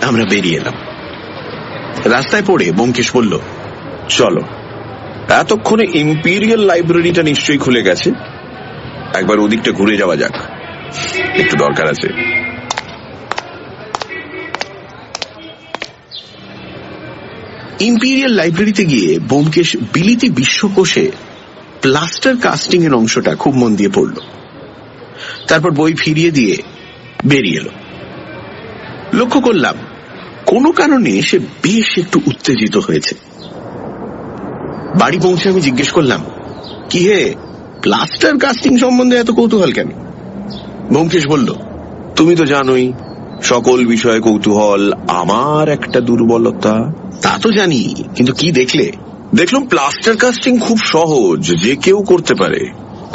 Speaker 3: আমরা বেরিয়ে এলাম। রাস্তায় পড়ে ব্যোমকেশ বলল,
Speaker 10: চলো, এতক্ষণে ইম্পিরিয়াল লাইব্রেরিটা নিশ্চয়ই খুলে গেছে, একবার ওদিকটা ঘুরে যাওয়া যাক, একটু দরকার আছে।
Speaker 3: ইম্পিরিয়াল লাইব্রেরিতে গিয়ে ব্যোমকেশ বিলিতি বিশ্বকোষে প্লাস্টার কাস্টিং এর অংশটা খুব মন দিয়ে পড়ল। তারপর বই ফিরিয়ে দিয়ে বেরিয়ে এলো। লক্ষ্য করলাম কোনো কারণে সে বেশ একটু উত্তেজিত হয়েছে। বাড়ি পৌঁছে আমি জিজ্ঞেস করলাম, কি হে, প্লাস্টার কাস্টিং সম্বন্ধে এত কৌতূহল কেন? ব্যোমকেশ বলল,
Speaker 10: তুমি তো জানোই সকল বিষয়ে কৌতূহল আমার একটা দুর্বলতা।
Speaker 3: তা তো জানি, কিন্তু কি দেখলে?
Speaker 10: দেখলাম প্লাস্টার কাস্টিং খুব সহজ, যে কেউ করতে পারে।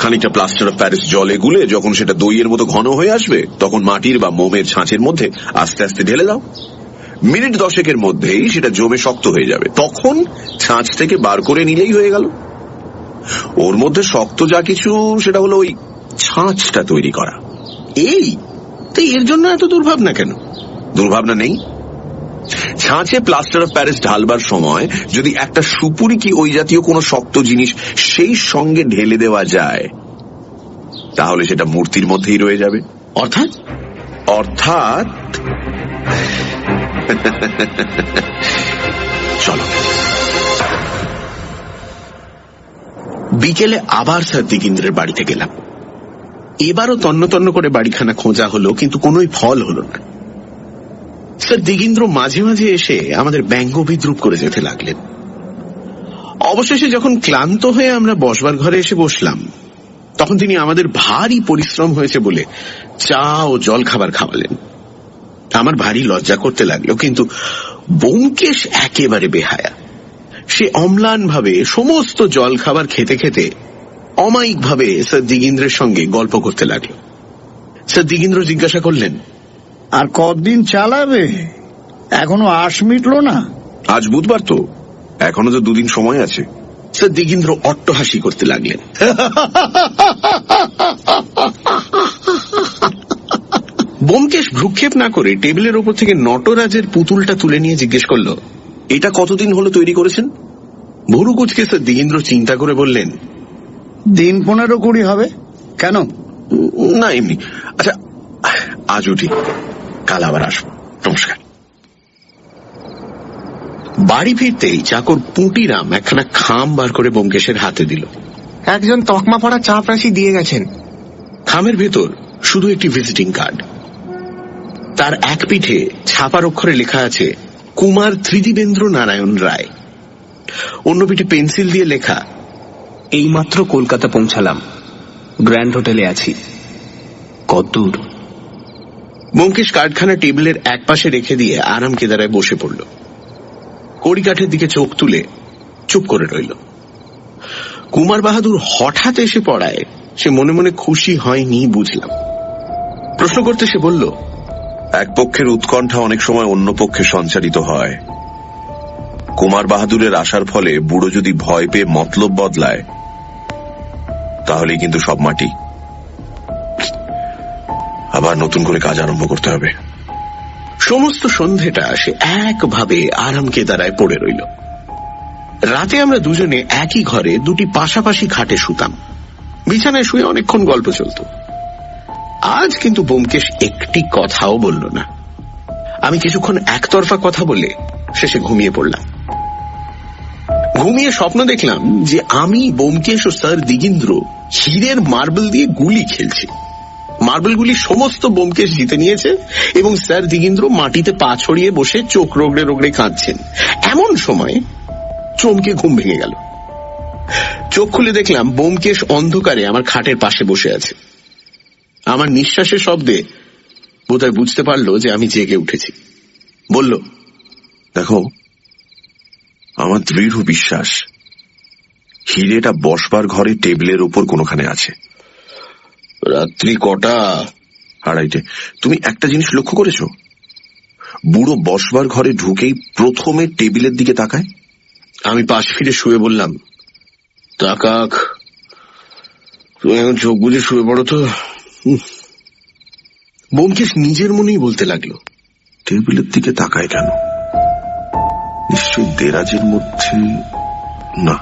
Speaker 10: খানিকটা প্লাস্টার অফ প্যারিস জলে গুলে যখন সেটা দইয়ের মতো ঘন হয়ে আসবে, তখন মাটির বা মোমের ছাঁচের মধ্যে আস্তে আস্তে ঢেলে দাও। মিনিট 10 মধ্যেই সেটা জমে শক্ত হয়ে যাবে, তখন ছাঁচ থেকে বার করে নিলেই হয়ে গেল। ওর মধ্যে শক্ত যা কিছু, সেটা হলো ওই ছাঁচটা তৈরি করা।
Speaker 3: এই তো, এর জন্য এত দুর্ভাবনা কেন?
Speaker 10: দুর্ভাবনা নেই। ছাঁচে প্লাস্টার অফ প্যারিস ঢালবার সময় যদি একটা সুপুরি কি ওই জাতীয় কোনো শক্ত জিনিস সেই সঙ্গে ঢেলে দেওয়া যায়, তাহলে সেটা মূর্তির মধ্যেই রয়ে যাবে।
Speaker 3: অর্থাৎ
Speaker 10: চলো।
Speaker 3: বিকেলে আবার স্যার দিগিন্দ্রের বাড়িতে গেলাম। এবারও তন্ন তন্ন করে বাড়িখানা খোঁজা হলো, কিন্তু কোনোই ফল হলো না। স্যার দিগিন্দ্র মাঝে মাঝে এসে আমাদের ব্যঙ্গ বিদ্রুপ করে যেতে লাগলেন। অবশেষে যখন ক্লান্ত হয়ে আমরা বসবার ঘরে এসে বসলাম, তখন তিনি আমাদের ভারী পরিশ্রম হয়েছে বলে চা ও জল খাবার খাওয়ালেন। আমার ভারী লজ্জা করতে লাগলো, কিন্তু ব্যোমকেশ একেবারে বেহায়া। সে অম্লান ভাবে সমস্ত জল খাবার খেতে খেতে অমায়িক ভাবে স্যার দিগিন্দ্রের সঙ্গে গল্প করতে লাগলো। স্যার দিগিন্দ্র জিজ্ঞাসা করলেন,
Speaker 8: আর কতদিন চালাবে? এখনো আশ মিটলো না?
Speaker 10: আজ বুধবার তো, এখনো তো 2 দিন সময় আছে।
Speaker 3: স্যার দিগিন্দ্র অট্টহাসি করতে লাগলেন। ব্যোমকেশ ভ্রুক্ষেপ না করে টেবিলের ওপর থেকে নটরাজের পুতুলটা তুলে নিয়ে জিজ্ঞেস করলো,
Speaker 10: এটা কতদিন হলো তৈরি করেছেন?
Speaker 3: ভুরু কুচকে স্যার দিগিন্দ্র চিন্তা করে বললেন,
Speaker 8: দিন 15-20 হবে। কেন?
Speaker 10: না, এমনি। আচ্ছা, আজ উঠি, কাল আবার আসবো। নমস্কার।
Speaker 3: বাড়ি ফিরতেই চাকর পুঁটিরাম একখানা খাম বার করে ব্যোমকেশের হাতে দিল।
Speaker 11: একজন তকমা পড়া চাপরাশি দিয়ে গেছেন।
Speaker 3: খামের ভেতর শুধু একটি ভিজিটিং কার্ড। তার এক পিঠে ছাপার অক্ষরে লেখা আছে কুমার ত্রিদিবেন্দ্র নারায়ণ রায়। অন্য পিঠে পেন্সিল দিয়ে লেখা,
Speaker 7: এইমাত্র কলকাতা পৌঁছালাম, গ্র্যান্ড হোটেলে আছি। কতদূর?
Speaker 3: ব্যোমকেশ কার্ডখানা টেবিলের এক পাশে রেখে দিয়ে আরাম কেদারায় বসে পড়ল। কড়িকাঠের দিকে চোখ তুলে চুপ করে রইল। কুমার বাহাদুর হঠাৎ এসে পড়ায় সে মনে মনে খুশি হয়নি বুঝলাম। প্রশ্ন করতে সে বলল,
Speaker 10: এক পক্ষের উৎকণ্ঠা অনেক সময় অন্য পক্ষে সঞ্চারিত হয়। কুমার বাহাদুরের আসার ফলে বুড়ো যদি ভয় পেয়ে মতলব বদলায় তাহলেই কিন্তু সব মাটি। আবার নতুন করে কাজ আরম্ভ করতে হবে।
Speaker 3: সমস্ত সন্ধেটা সে একভাবে আরাম কেদারায় পড়ে রইল। রাতে আমরা দুজনে একই ঘরে দুটি পাশাপাশি খাটে শুতাম। বিছানায় শুয়ে অনেকক্ষণ গল্প চলত। আজ কিন্তু ব্যোমকেশ একটি কথাও বলল না। আমি কিছুক্ষণ একতরফা কথা বলে শেষে ঘুমিয়ে পড়লাম। ঘুমিয়ে স্বপ্ন দেখলাম যে আমি, ব্যোমকেশ ও স্যার দিগিন্দ্র হীরের মার্বেল দিয়ে গুলি খেলছি। মার্বেলগুলি সমস্ত ব্যোমকেশ জিতে নিয়েছে এবং স্যার দিগিন্দ্র মাটিতে পা ছড়িয়ে বসে চোখ রগড়ে রগড়ে কাঁদছেন। এমন সময় চমকে ঘুম ভেঙে গেল। চোখ খুলে দেখলাম ব্যোমকেশ অন্ধকারে আমার খাটের পাশে বসে আছে। আমার নিঃশ্বাসের শব্দে বোধহয় বুঝতে পারলো যে আমি জেগে উঠেছি। বলল,
Speaker 10: দেখো, আমার দৃঢ় বিশ্বাস হিরেটা বসবার ঘরে টেবিলের উপর কোনোখানে আছে।
Speaker 3: রাত্রি কটা?
Speaker 10: 2:30। তুমি একটা জিনিস লক্ষ্য করেছো? বুড়ো বসবার ঘরে ঢুকেই প্রথমে টেবিলের দিকে তাকায়।
Speaker 3: আমি পাশ ফিরে শুয়ে বললাম, তাকাক, তুমি এখন চোখ বুঝে শুয়ে পড়ো তো। ব্যোমকেশ নিজের মনেই বলতে লাগলো,
Speaker 10: টেবিলের দিকে তাকায় কেন? নিশ্চয়ই দেরাজের মধ্যে না,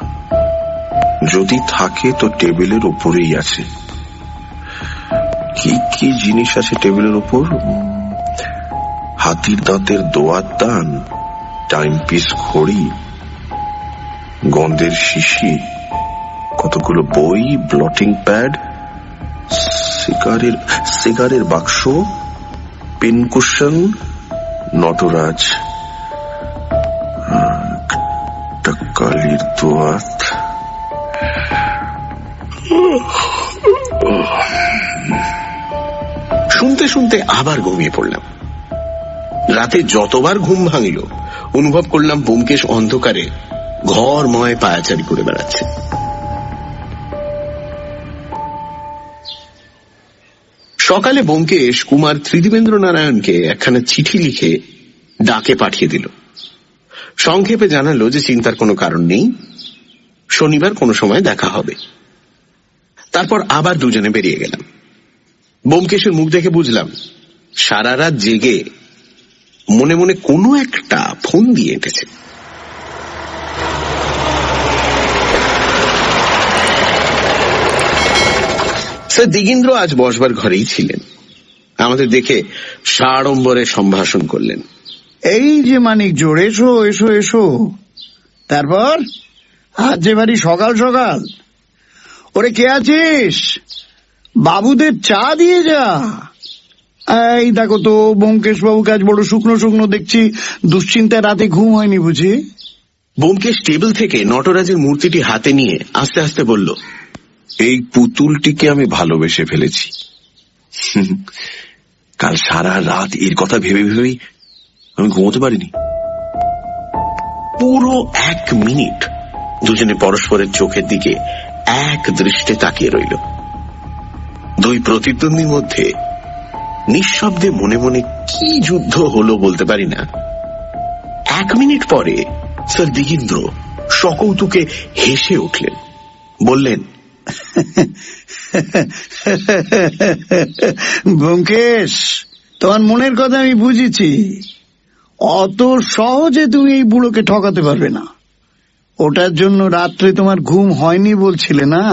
Speaker 10: যদি থাকে তো টেবিলের উপরেই আছে। কি কি জিনিস আছে টেবিলের উপর? হাতির দাঁতের দোয়াত দান, টাইম পিস ঘড়ি, গন্ধের শিশি, কতগুলো বই, ব্লটিং প্যাড, সিগারের বাক্স, পেনকুশন, নটরাজ, কালির দোয়াত।
Speaker 3: শুনতে শুনতে আবার ঘুমিয়ে পড়লাম। রাতে যতবার ঘুম ভাঙল অনুভব করলাম ব্যোমকেশ অন্ধকারে ঘরময় পায়াচারি করে বেড়াচ্ছে। সকালে ব্যোমকেশ কুমার ত্রিদিবেন্দ্র নারায়ণকে একখানা চিঠি লিখে ডাকে পাঠিয়ে দিল। সংক্ষেপে জানালো যে চিন্তার কোনো কারণ নেই, শনিবার কোনো সময় দেখা হবে। তারপর আবার দুজনে বেরিয়ে গেলাম। ব্যোমকেশের মুখ দেখে বুঝলাম সারা রাত জেগে মনে মনে কোনো একটা ফোন দিয়ে এঁটেছে। স্যার দিগিন্দ্র আজ বসবার ঘরেই ছিলেন। আমাদের দেখে সাড়ম্বরে সম্ভাষণ করলেন।
Speaker 8: এই যে মানিক জোর, এসো এসো এসো। তারপর আজ যে বাড়ি সকাল সকাল, ওরে কে আছিস? বাবুদের চা দিয়ে যা। এই দেখো তো, ব্যোমকেশ বাবু কাজ বড় শুকনো শুকনো দেখছি। দুশ্চিন্তায় রাতে ঘুম হয়নি বুঝি?
Speaker 3: ব্যোমকেশ টেবিল থেকে নটরাজের মূর্তিটি হাতে নিয়ে আস্তে আস্তে বলল,
Speaker 10: এই পুতুলটিকে আমি ভালোবেসে ফেলেছি। কাল সারা রাত এর কথা ভেবে ভেবেই আমি ঘুমোতে পারিনি।
Speaker 3: পুরো 1 মিনিট দুজনে পরস্পরের চোখের দিকে এক দৃষ্টে তাকিয়ে রইল। দুই প্রতিদ্বন্দ্বীর মধ্যে নিঃশব্দে মনে মনে কি যুদ্ধ হলো বলতে পারি না। 1 মিনিট পরে স্যার দিগিন্দ্র সকৌতুকে হেসে উঠলেন, বললেন,
Speaker 8: ব্যোমকেশ, তোমার মনের কথা আমি বুঝেছি। অত সহজে তুমি এই বুড়োকে ঠকাতে পারবে না। ওটার জন্য রাত্রে তোমার ঘুম হয়নি বলছিলে না?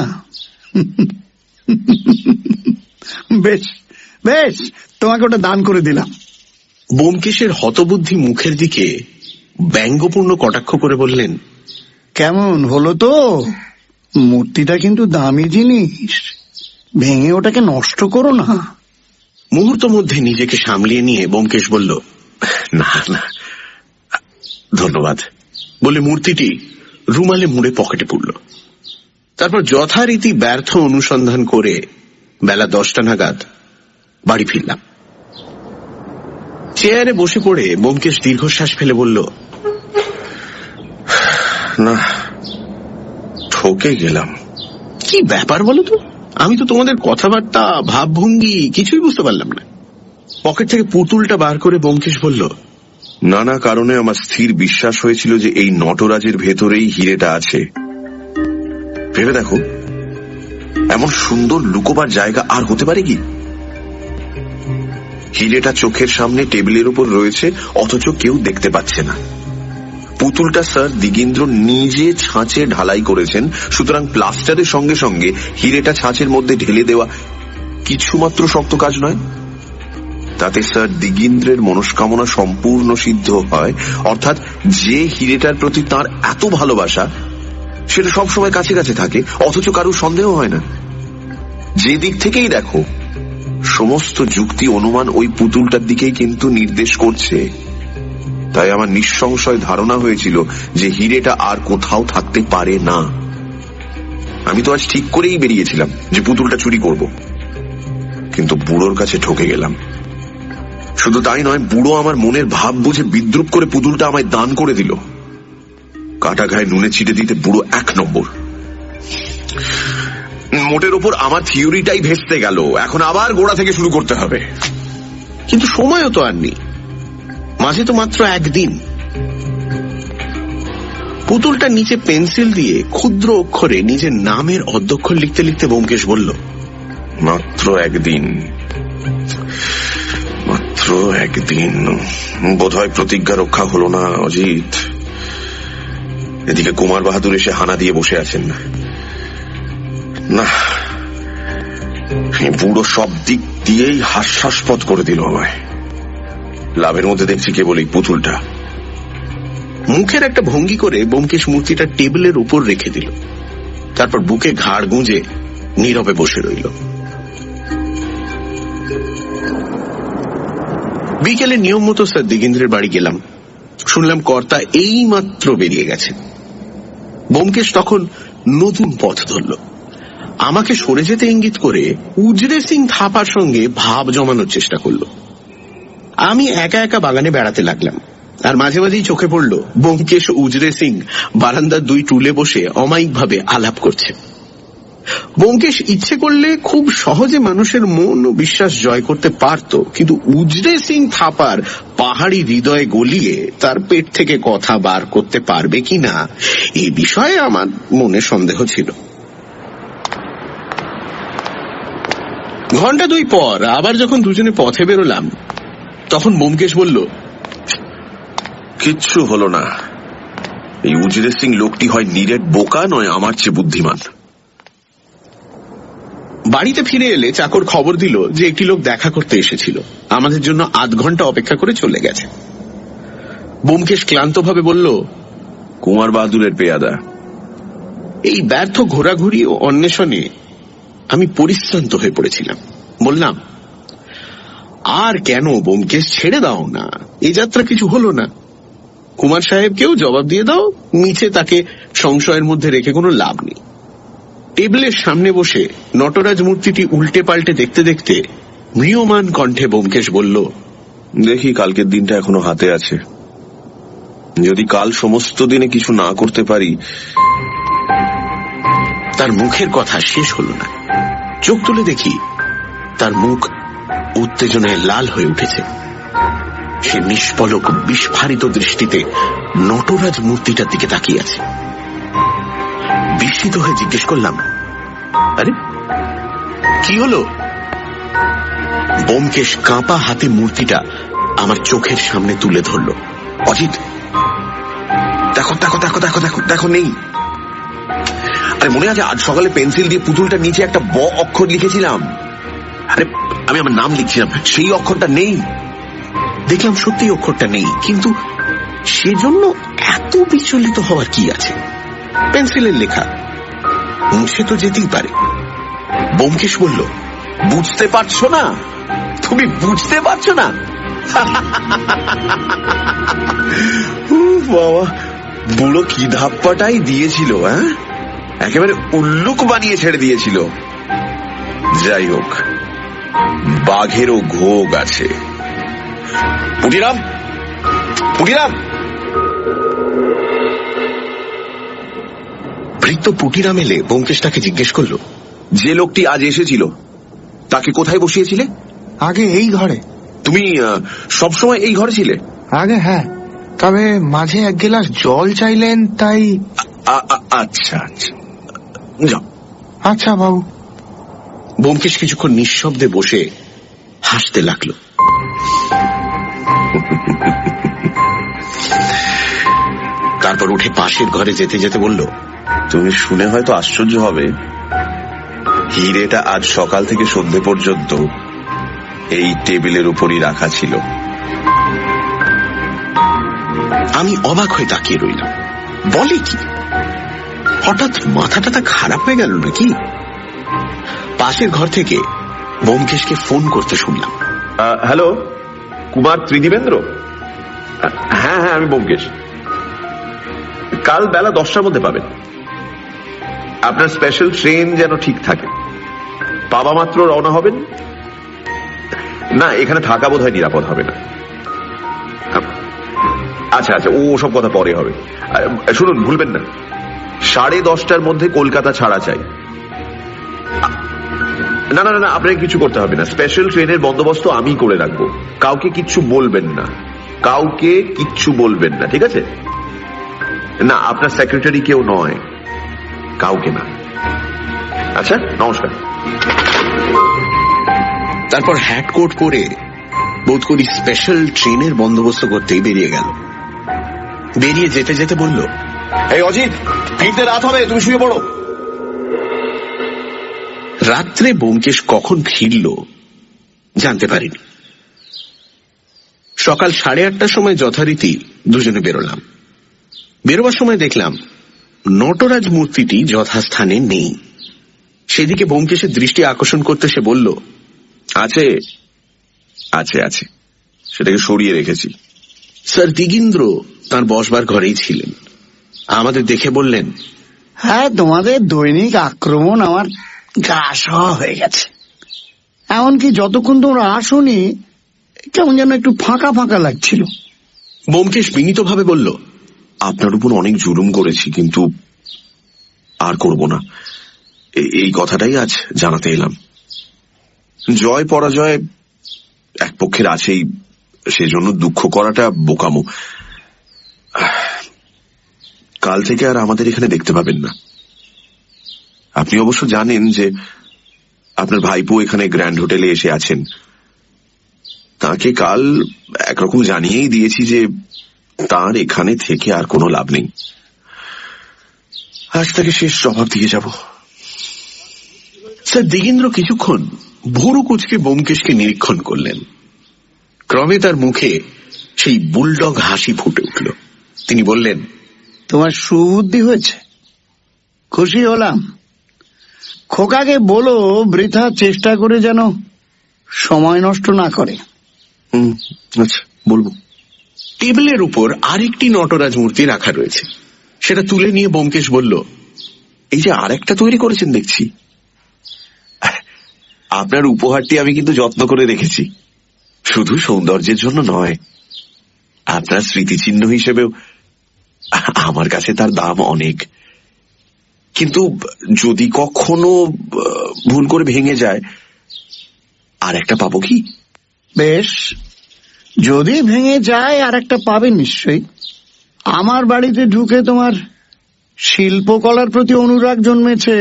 Speaker 8: বেশ বেশ, তোমাকে ওটা দান করে দিলাম।
Speaker 3: ব্যোমকেশের হতবুদ্ধি মুখের দিকে ব্যঙ্গপূর্ণ কটাক্ষ করে বললেন,
Speaker 8: কেমন হলো তো? মূর্তিটা কিন্তু দামি জিনিস, ভেঙে ওটাকে নষ্ট করো না।
Speaker 3: মুহূর্ত মধ্যে নিজেকে সামলিয়ে নিয়ে ব্যোমকেশ বলল,
Speaker 10: না না,
Speaker 3: ধন্যবাদ বলে মূর্তিটি রুমালে মুড়ে পকেটে পুরল। তারপর যথারীতি ব্যর্থ অনুসন্ধান করে বেলা 10টা নাগাদ বাড়ি ফিরলাম। চেয়ারে বসে পড়ে ব্যোমকেশ দীর্ঘশ্বাস ফেলে বলল,
Speaker 10: না, ঠকে গেলাম।
Speaker 3: কি ব্যাপার বলো তো? আমি তো তোমাদের কথাবার্তা, ভাবভঙ্গি কিছুই বুঝতে পারলাম না। পকেট থেকে পুতুলটা বার করে ব্যোমকেশ বলল,
Speaker 10: নানা কারণে আমার স্থির বিশ্বাস হয়েছিল যে এই নটরাজের ভেতরেই হিরেটা আছে। ভেবে দেখো, এমন সুন্দর লুকোবার জায়গা আর হতে পারে কি? হিরেটা চোখের সামনে টেবিলের উপর রয়েছে, অথচ কেউ দেখতে পাচ্ছে না। পুতুলটা স্যার দিগেন্দ্র নিজে ছাঁচে ঢালাই করেছেন, সুতরাং প্লাস্টারের সঙ্গে সঙ্গে হিরেটা ছাঁচের মধ্যে ঢেলে দেওয়া কিছুমাত্র শক্ত কাজ নয়। তাতে স্যার দিগেন্দ্রের মনস্কামনা সম্পূর্ণ সিদ্ধ হয়, অর্থাৎ যে হিরেটার প্রতি তার এত ভালোবাসা সেটা সবসময় কাছে কাছে থাকে, অথচ কারোর সন্দেহ হয় না। যে দিক থেকেই দেখো, সমস্ত যুক্তি অনুমান ওই পুতুলটার দিকেই কিন্তু নির্দেশ করছে। তাই আমার নিঃসংশয় ধারণা হয়েছিল যে হিরেটা আর কোথাও থাকতে পারে না। আমি তো আজ ঠিক করেই বেরিয়েছিলাম যে পুতুলটা চুরি করব, কিন্তু বুড়োর কাছে ঠকে গেলাম। শুধু তাই নয়, বুড়ো আমার মনের ভাব বুঝে বিদ্রুপ করে পুতুলটা আমায় দান করে দিল। কাটা ঘায়ে নুনে ছিটে দিতে বুড়ো 1 নম্বর। মোটের ওপর আমার থিওরিটাই ভেস্তে গেল। এখন আবার গোড়া থেকে শুরু করতে হবে।
Speaker 3: কিন্তু সময়ও তো আর নেই, মাঝে তো মাত্র 1 দিন। পুতুলটা নিচে পেন্সিল দিয়ে ক্ষুদ্র অক্ষরে নিজের নামের অধ্যক্ষর লিখতে লিখতে ব্যোমকেশ বলল,
Speaker 10: মাত্র 1 দিন, মাত্র 1 দিন। বোধহয় প্রতিজ্ঞা রক্ষা হলো না অজিত। এদিকে কুমার বাহাদুর এসে হানা দিয়ে বসে আছেন। না, বুড়ো সব দিক দিয়েই হাস্যাস্পদ করে দিল আমায়। লাভের মধ্যে দেখছি কেবল এই পুতুলটা।
Speaker 3: মুখের একটা ভঙ্গি করে ব্যোমকেশ মূর্তিটা টেবিলের উপর রেখে দিল। তারপর বুকে ঘাড় গুঁজে নীরবে বসে রইল। বিকেলে নিয়ম মতো স্যার দিগেন্দ্রের বাড়ি গেলাম। শুনলাম কর্তা এই মাত্র বেরিয়ে গেছে। ব্যোমকেশ তখন নতুন পথ ধরল। আমাকে সরে যেতে ইঙ্গিত করে উজরে সিং থাপার সঙ্গে ভাব জমানোর চেষ্টা করল। আমি একা একা বাগানে বেড়াতে লাগলাম, আর মাঝে মাঝেই চোখে পড়ল ব্যোমকেশ ও উজরে সিং বারান্দার 2 টুলে বসে অমায়িকভাবে আলাপ করছে। ব্যোমকেশ ইচ্ছে করলে খুব সহজে মানুষের মন ও বিশ্বাস জয় করতে পারত, কিন্তু উজরে সিং থাপার পাহাড়ি হৃদয় গলিয়ে তার পেট থেকে কথা বার করতে পারবে কিনা এ বিষয়ে আমার মনে সন্দেহ ছিল। ঘন্টা 2 পর আবার যখন দুজনে পথে বেরোলাম, তখন ব্যোমকেশ বলল,
Speaker 10: কিচ্ছু হলো না। এই উজরে সিং লোকটি হয় নিরেট বোকা, নয় আমার চেয়ে বুদ্ধিমান।
Speaker 3: বাড়িতে ফিরে এলে চাকর খবর দিল যে একটি লোক দেখা করতে এসেছিল, আমাদের জন্য আধ ঘন্টা অপেক্ষা করে চলে গেছে। ব্যোমকেশ ক্লান্তভাবে বলল,
Speaker 10: কুমার বাহাদুরের পেয়াদা।
Speaker 3: এই ব্যর্থ ঘোরাঘুরি ও অন্বেষণে আমি পরিশ্রান্ত হয়ে পড়েছিলাম। বললাম, আর কেন ব্যোমকেশ, ছেড়ে দাও না, এই যাত্রা কিছু হলো না। কুমার সাহেবকেও জবাব দিয়ে দাও, মিছে তাকে সংশয়ের মধ্যে রেখে কোনো লাভ নেই। টেবিলের সামনে বসে নটরাজ মূর্তিটি উল্টে পাল্টে দেখতে দেখতে ম্রিয়মান কণ্ঠে ব্যোমকেশ বলল,
Speaker 10: দেখি, কালকের দিনটা এখনো হাতে আছে। যদি কাল সমস্ত দিনে কিছু না করতে পারি।
Speaker 3: তার মুখের কথা শেষ হল না। চোখ তুলে দেখি তার মুখ উত্তেজনায় লাল হয়ে উঠেছে। সে নিষ্পলক বিস্ফারিত দৃষ্টিতে নটরাজ মূর্তিটার দিকে তাকিয়ে আছে। বিস্মিত হয়ে জিজ্ঞেস করলাম, আরে কি হলো? ব্যোমকেশ কাঁপা হাতে মূর্তিটা আমার চোখের সামনে তুলে ধরল।
Speaker 10: অজিত, দেখো দেখো দেখো দেখো দেখো দেখো, নেই। আরে মনে আছে আজ সকালে পেন্সিল দিয়ে পুতুলটার নিচে একটা ব অক্ষর লিখেছিলাম? আরে আমি আমার নাম লিখছিলাম, সেই অক্ষরটা নেই।
Speaker 3: দেখলাম সত্যি অক্ষরটা নেই, কিন্তু সেজন্য এত বিচলিত হওয়ার কি আছে? পেন্সিলের লেখা, মুছে তো যেতেই পারে। ব্যোমকেশ বলল,
Speaker 10: বুঝতে পারছো না? তুমি বুঝতে পারছো না? বাবা, বুড়ো কি ধাপ্পাটাই দিয়েছিল! হ্যাঁ, একেবারে উল্লুক বানিয়ে ছেড়ে দিয়েছিল। যাই হোক, বাঘেরও ঘোগ আছে। পুটিরাম, পুটিরাম!
Speaker 3: ভৃত্য পুটিরা মেলে ব্যোমকেশ তাকে জিজ্ঞেস করলো,
Speaker 10: যে লোকটি আজ এসেছিল তাকে কোথায় বসিয়েছিলে?
Speaker 11: আগে এই ঘরে।
Speaker 10: তুমি সবসময় এই ঘরে ছিলে?
Speaker 11: আগে হ্যাঁ, তবে মাঝে এক গ্লাস জল চাইলেন তাই।
Speaker 10: আচ্ছা আচ্ছা, যাও।
Speaker 11: আচ্ছা বাবু।
Speaker 3: ব্যোমকেশ কিছুক্ষণ নিঃশব্দে বসে হাসতে লাগলো। তারপর উঠে পাশের ঘরে যেতে যেতে বলল,
Speaker 10: তুমি শুনে হয়তো আশ্চর্য হবে, হিরেটা আজ সকাল থেকে সন্ধে পর্যন্ত এই টেবিলের উপরই রাখা ছিল।
Speaker 3: আমি অবাক হয়ে তাকিয়ে রইলাম। বলে কি? হঠাৎ মাথাটা খারাপ হয়ে গেল নাকি? পাশের ঘর থেকে ব্যোমকেশকে ফোন করতে শুনলাম।
Speaker 10: হ্যালো, কুমার ত্রিদিবেন্দ্র? হ্যাঁ হ্যাঁ, আমি ব্যোমকেশ। কাল বেলা 10টার মধ্যে পাবেন। আপনার স্পেশাল ট্রেন যেন ঠিক থাকে। পাবা মাত্র রওনা হবেন। না, এখানে থাকা বোধহয় নিরাপদ হবে না। আচ্ছা আচ্ছা, ও সব কথা পরে হবে। শুনুন, ভুলবেন না, 10:30টার মধ্যে কলকাতা ছাড়া চাই। না না না, আপনাকে কিছু করতে হবে না। স্পেশাল ট্রেনের বন্দোবস্ত আমি করে রাখবো। কাউকে কিচ্ছু বলবেন না, কাউকে কিচ্ছু বলবেন না, ঠিক আছে? না, আপনার সেক্রেটারি কেউ নয়, কাউকে না। আচ্ছা, নমস্কার।
Speaker 3: তারপর হ্যাট কোট পরে বোধ করি স্পেশাল ট্রেনের বন্দোবস্ত করতেই বেরিয়ে গেল। বেরিয়ে যেতে যেতে বলল,
Speaker 10: এই অজিত, ফিরতে রাত হবে, তুমি শুয়ে পড়ো।
Speaker 3: রাত্রে ব্যোমকেশ কখন ফিরল জানতে পারিনি। সকাল 8:30টার সময় যথারীতি দুজনে বেরোলাম। বেরোবার সময় দেখলাম নটরাজ মূর্তিটি যথাস্থানে নেই। সেদিকে ব্যোমকেশের দৃষ্টি আকর্ষণ করতে সে বলল,
Speaker 10: আছে আছে আছে, সেটাকে সরিয়ে রেখেছি।
Speaker 3: স্যার দিগীন্দ্র তাঁর বসবার ঘরেই ছিলেন। আমাদের দেখে বললেন,
Speaker 8: হ্যাঁ, তোমাদের দৈনিক আক্রমণ আমার গা সওয়া হয়ে গেছে। এমনকি যতক্ষণ তোমরা আসোনি কেমন যেন একটু ফাঁকা ফাঁকা লাগছিল।
Speaker 3: ব্যোমকেশ বিনীতভাবে বলল,
Speaker 10: আপনার উপর অনেক জুলুম করেছি, কিন্তু আর করব না। এই কথাটাই আজ জানাতে এলাম। জয় পরাজয় এক পক্ষের আছেই, সেজন্য দুঃখ করাটা বোকামো। কাল থেকে আর আমাদের এখানে দেখতে পাবেন না। আপনি অবশ্য জানেন যে আপনার ভাইপো এখানে গ্র্যান্ড হোটেলে এসে আছেন। তাকে কাল একরকম জানিয়েই দিয়েছি যে তার এখানে থেকে আর কোনো লাভ নেই। আজ তাকে শেষ জবাব দিয়ে যাব।
Speaker 3: স্যার দিগীন্দ্র কিছুক্ষণ ভুরু কুঁচকে ব্যোমকেশকে নিরীক্ষণ করলেন। ক্রমে তার মুখে সেই বুলডগ হাসি ফুটে উঠল। তিনি বললেন,
Speaker 8: তোমার সুবুদ্ধি হয়েছে, খুশি হলাম। খোকাকে বলো বৃথা চেষ্টা করে যেন সময় নষ্ট না করে।
Speaker 10: আচ্ছা, বলবো।
Speaker 3: টেবিলের উপর আরেকটি নটরাজ মূর্তি রাখা রয়েছে। সেটা তুলে নিয়ে ব্যোমকেশ বলল,
Speaker 10: এই যে আরেকটা তৈরি করেছেন দেখছি, আপনার উপহারটি আমি কিন্তু যত্ন করে রেখেছি। শুধু সৌন্দর্যের জন্য নয়, আপনার স্মৃতিচিহ্ন হিসেবেও আমার কাছে তার দাম অনেক। কিন্তু যদি কখনো ভুল করে ভেঙে যায়, আর একটা পাবো কি?
Speaker 8: বেশ, যদি ভেঙে যায় আর একটা পাবে নিশ্চয়ই। আমার বাড়িতে ঢুকে তোমার শিল্পকলার প্রতি অনুরাগ জন্মেছে,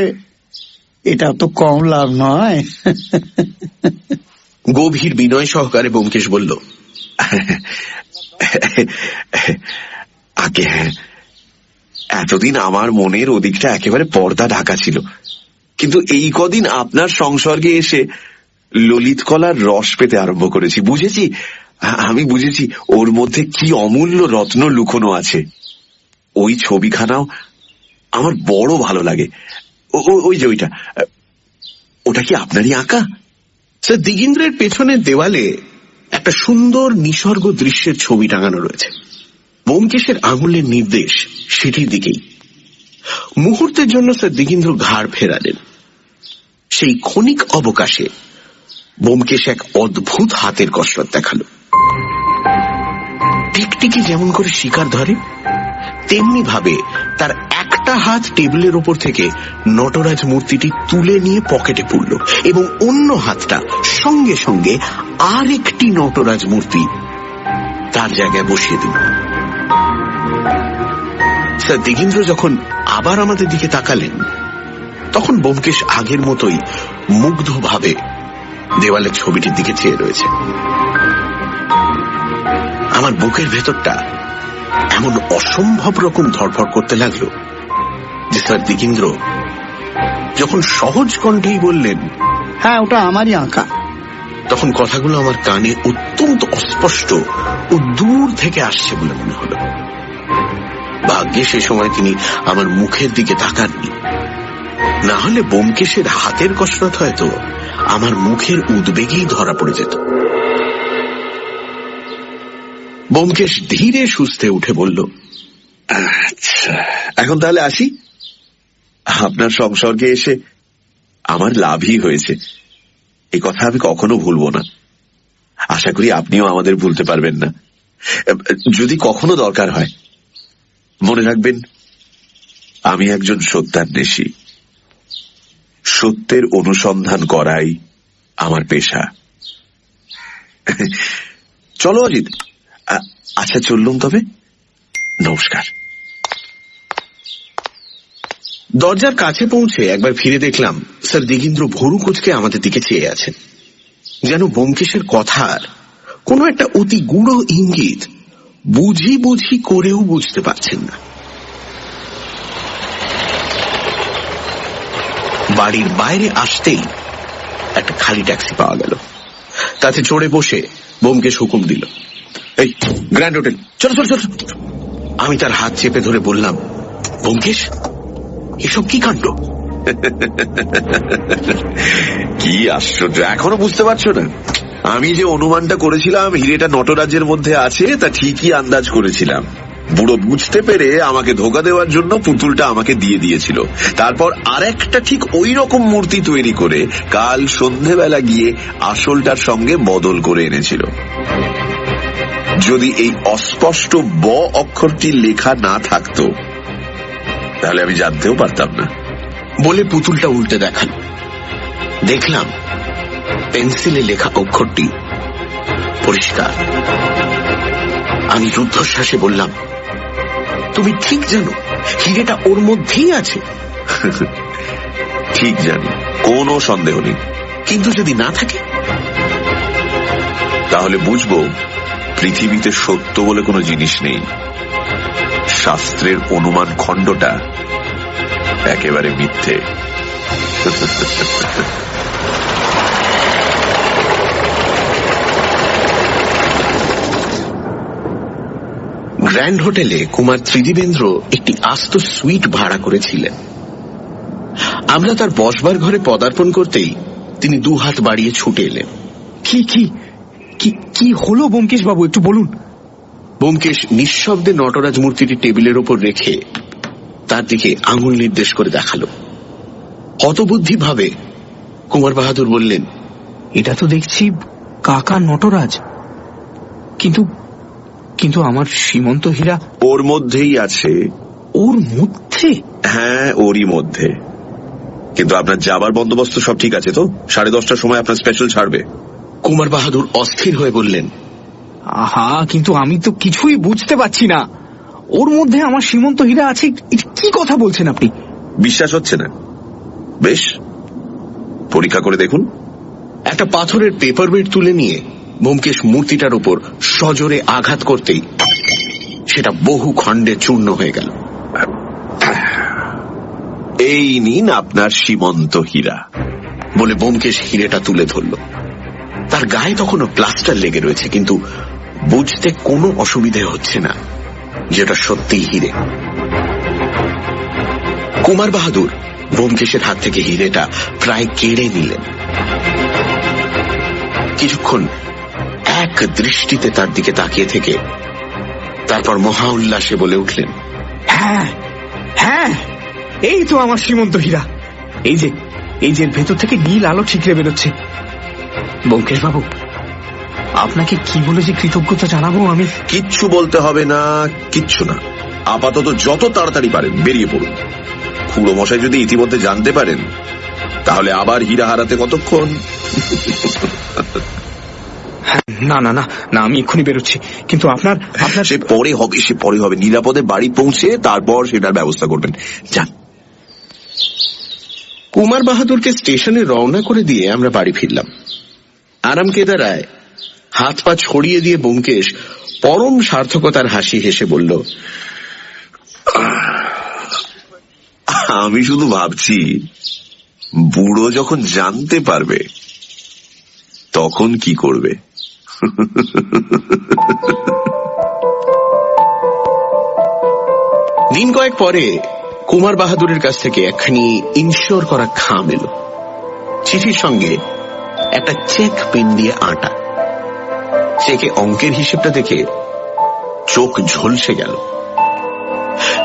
Speaker 8: এটা তো কম লাভ নয়।
Speaker 3: গভীর বিনয় সহকারে ব্যোমকেশ বলল,
Speaker 10: আগে হ্যাঁ, এতদিন আমার মনের ওদিকটা একেবারে পর্দা ঢাকা ছিল, কিন্তু এই কদিন আপনার সংসর্গে এসে ললিত কলার রস পেতে আরম্ভ করেছি। আমি বুঝেছি ওর মধ্যে কি অমূল্য রত্ন লুকোনো আছে। ওই ছবিখানাও আমার বড় ভালো লাগে। ওই যে ওটা কি আপনারই আঁকা?
Speaker 3: স্যার দিগীন্দ্রের পেছনের দেওয়ালে একটা সুন্দর নিসর্গ দৃশ্যের ছবি টাঙানো রয়েছে। ব্যোমকেশের আঙুলের নির্দেশ সেটির দিকেই। মুহূর্তের জন্য স্যার দিগীন্দ্র ঘাড় ফেরালেন। সেই ক্ষণিক অবকাশে ব্যোমকেশ এক অদ্ভুত হাতের কসরত দেখালো। টিকটিকি যেমন করে শিকার ধরে, তেমনি ভাবে তার একটা হাত টেবিলের ওপর থেকে নটরাজ মূর্তিটি তুলে নিয়ে পকেটে পুরল এবং অন্য হাতটা সঙ্গে সঙ্গে আরেকটি নটরাজ মূর্তি তার জায়গায় বসিয়ে দিল। স্যার দিগেন্দ্র যখন আবার আমাদের দিকে তাকালেন, তখন ব্যোমকেশ আগের মতোই মুগ্ধভাবে দেওয়ালের ছবিটির দিকে চেয়ে রয়েছে। আমার বুকের ভেতরটা এমন অসম্ভব রকম ধড়ফড় করতে লাগলো যে স্যার দিগেন্দ্র যখন সহজ কণ্ঠেই বললেন,
Speaker 8: হ্যাঁ, ওটা আমারই আঁকা,
Speaker 3: তখন কথাগুলো আমার কানে অত্যন্ত অস্পষ্ট ও দূর থেকে আসছে বলে মনে হলো। ভাগ্যে সে সময় তিনি আমার মুখের দিকে তাকাননি, না হলে ব্যোমকেশের হাতের কসরত হয়তো আমার মুখের উদ্বেগেই ধরা পড়ে যেত। ব্যোমকেশ ধীরে সুস্থে উঠে বলল,
Speaker 10: আচ্ছা, এখন তাহলে আসি। আপনার সংসর্গে এসে আমার লাভই হয়েছে, এই কথা আমি কখনো ভুলবো না। আশা করি আপনিও আমাদের ভুলতে পারবেন না। যদি কখনো দরকার হয় মনে রাখবেন, আমি একজন সত্যান্বেষী। সত্যের অনুসন্ধান করাই আমার পেশা। চলো অজিত, আচ্ছা চললুম তবে, নমস্কার।
Speaker 3: দরজার কাছে পৌঁছে একবার ফিরে দেখলাম স্যার দিগেন্দ্র ভরু কুঁচকে আমাদের দিকে চেয়ে আছেন, যেন ব্যোমকেশের কথার কোনো একটা অতি গূঢ় ইঙ্গিত বুঝি বুঝি করেও বুঝতে পারছেন না। বাড়ির বাইরে আসতেই একটা খালি ট্যাক্সি পাওয়া গেল। তাতে চড়ে বসে ব্যোমকেশ হুকুম দিল, এই গ্র্যান্ড হোটেল, চলো চলো চলো। আমি তার হাত চেপে ধরে বললাম, ব্যোমকেশ, এসব কি কাণ্ড?
Speaker 10: কি আশ্চর্য, এখনো বুঝতে পারছো না? আমি যে অনুমানটা করেছিলাম হিরেটা নটরাজের মধ্যে আছে, তা ঠিকই আন্দাজ করেছিলাম। বুড়ো বুঝতে পেরে আমাকে ধোকা দেওয়ার জন্য পুতুলটা আমাকে দিয়ে দিয়েছিল। তারপর আরেকটা ঠিক ওই রকম মূর্তি তৈরি করে কাল সন্ধেবেলা গিয়ে আসলটার সঙ্গে বদল করে এনেছিল। যদি এই অস্পষ্ট ব অক্ষরটি লেখা না থাকতো তাহলে আমি জানতেও পারতাম না।
Speaker 3: বলে পুতুলটা উল্টে দেখাল। দেখলাম পেন্সিলে লেখা অক্ষরটি পরিষ্কার। আমি রুদ্ধশ্বাসে বললাম, তুমি ঠিক জানো হিরেটা ওর মধ্যেই আছে?
Speaker 10: ঠিক জানি, কোনো সন্দেহ নেই।
Speaker 3: কিন্তু যদি না থাকে?
Speaker 10: তাহলে বুঝবো পৃথিবীতে সত্য বলে কোনো জিনিস নেই। শাস্ত্রের অনুমান খণ্ডটা একেবারে মিথ্যে।
Speaker 3: গ্র্যান্ড হোটেলে কুমার ত্রিদিবেন্দ্র একটি আস্ত সুইট ভাড়া করেছিলেন। আমরা তার বসবার ঘরে পদার্পণ করতেই তিনি দু হাত বাড়িয়ে ছুটে এলেন।
Speaker 7: কি কি কি কি হলো ব্যোমকেশ বাবু, একটু বলুন।
Speaker 3: ব্যোমকেশ নিঃশব্দে নটরাজ মূর্তিটি টেবিলের ওপর রেখে তার দিকে আঙুল নির্দেশ করে দেখালো। হতবুদ্ধি ভাবে কুমার বাহাদুর বললেন,
Speaker 7: এটা তো দেখছি কাকা নটরাজ, কিন্তু কিন্তু আমার সীমন্ত হীরা
Speaker 10: ওর মধ্যেই আছে।
Speaker 7: ওর মধ্যে?
Speaker 10: হ্যাঁ, ওরই মধ্যে। কিন্তু আপনার যাবার বন্দোবস্ত সব ঠিক আছে তো? 10:30টার সময় আপনার স্পেশাল ছাড়বে।
Speaker 3: কুমার বাহাদুর অস্থির হয়ে বললেন,
Speaker 7: আহা, কিন্তু আমি তো কিছুই বুঝতে পারছি না। ওর মধ্যে আমার সীমন্ত হীরা আছে, কি কথা বলছেন আপনি?
Speaker 10: বিশ্বাস হচ্ছে না? বেশ, পরীক্ষা করে দেখুন।
Speaker 3: একটা পাথরের পেপার ওয়েট তুলে নিয়ে ব্যোমকেশ মূর্তিটার উপর সজোরে আঘাত করতেই সেটা বহু খণ্ডে চূর্ণ হয়ে গেল।
Speaker 10: এই নিন আপনার সীমন্ত হীরা,
Speaker 3: বলে ব্যোমকেশ হিরেটা তুলে ধরল। তার গায়ে তখনও প্লাস্টার লেগে রয়েছে, কিন্তু বুঝতে কোনো অসুবিধে হচ্ছে না যেটা সত্যিই হিরে। কুমার বাহাদুর ব্যোমকেশের হাত থেকে হিরেটা প্রায় কেড়ে নিলেন। কিছুক্ষণ এক দৃষ্টিতে তার দিকে তাকিয়ে থেকে তারপর মহা উল্লাসে বলে উঠলেন,
Speaker 7: হ্যাঁ হ্যাঁ, এই তো আমার সীমন্ত হীরা। এই যে ভেতর থেকে নীল আলো ঠিকরে বেরোচ্ছে। ব্যোমকেশ বাবু, আপনাকে কি বলে যে কৃতজ্ঞতা জানাবো আমি।
Speaker 10: কিচ্ছু বলতে হবে না, কিচ্ছু না। আপাতত যত তাড়াতাড়ি পারেন বেরিয়ে পড়ুন। খুড়ো মশাই যদি ইতিমধ্যে জানতে পারেন তাহলে আবার হীরা হারাতে কতক্ষণ?
Speaker 7: না না না না, আমি এক্ষুনি বেরোচ্ছি। কিন্তু আপনার
Speaker 10: সে পরে হবে। নিরাপদে বাড়ি পৌঁছে তারপর সেটার ব্যবস্থা করবেন। যান।
Speaker 3: কুমার বাহাদুরকে স্টেশনে রওনা করে দিয়ে আমরা বাড়ি ফিরলাম। আরাম কেদারায় হাত পা ছড়িয়ে দিয়ে ব্যোমকেশ পরম সার্থকতার হাসি হেসে বলল,
Speaker 10: আমি শুধু ভাবছি, বুড়ো যখন জানতে পারবে তখন কি করবে।
Speaker 3: দিন কয়েক পরে কুমার বাহাদুরের কাছ থেকে একখানি ইনশিওর করা খাম এলো। চিঠির সঙ্গে একটা চেক পেন দিয়ে আঁটা। চেকে অঙ্কের হিসেবটা দেখে চোখ ঝলসে গেল।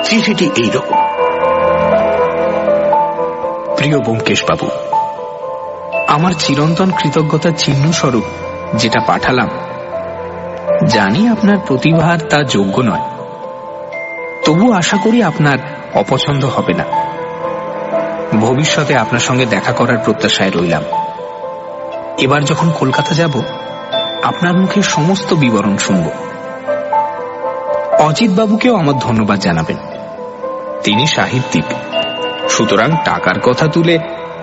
Speaker 3: চিঠিটি এইরকম:
Speaker 7: প্রিয় ব্যোমকেশ বাবু, আমার চিরন্তন কৃতজ্ঞতার চিহ্ন স্বরূপ যেটা পাঠালাম, জানি আপনার প্রতিভার তা যোগ্য নয়, তবু আশা করি আপনার অপছন্দ হবে না। ভবিষ্যতে আপনার সঙ্গে দেখা করার প্রত্যাশায় রইলাম। এবার যখন কলকাতা যাব, আপনার মুখে সমস্ত বিবরণ শুনব। অজিত বাবুকেও আমার ধন্যবাদ জানাবেন। তিনি সাহিত্যিক, সুতরাং টাকার কথা তুলে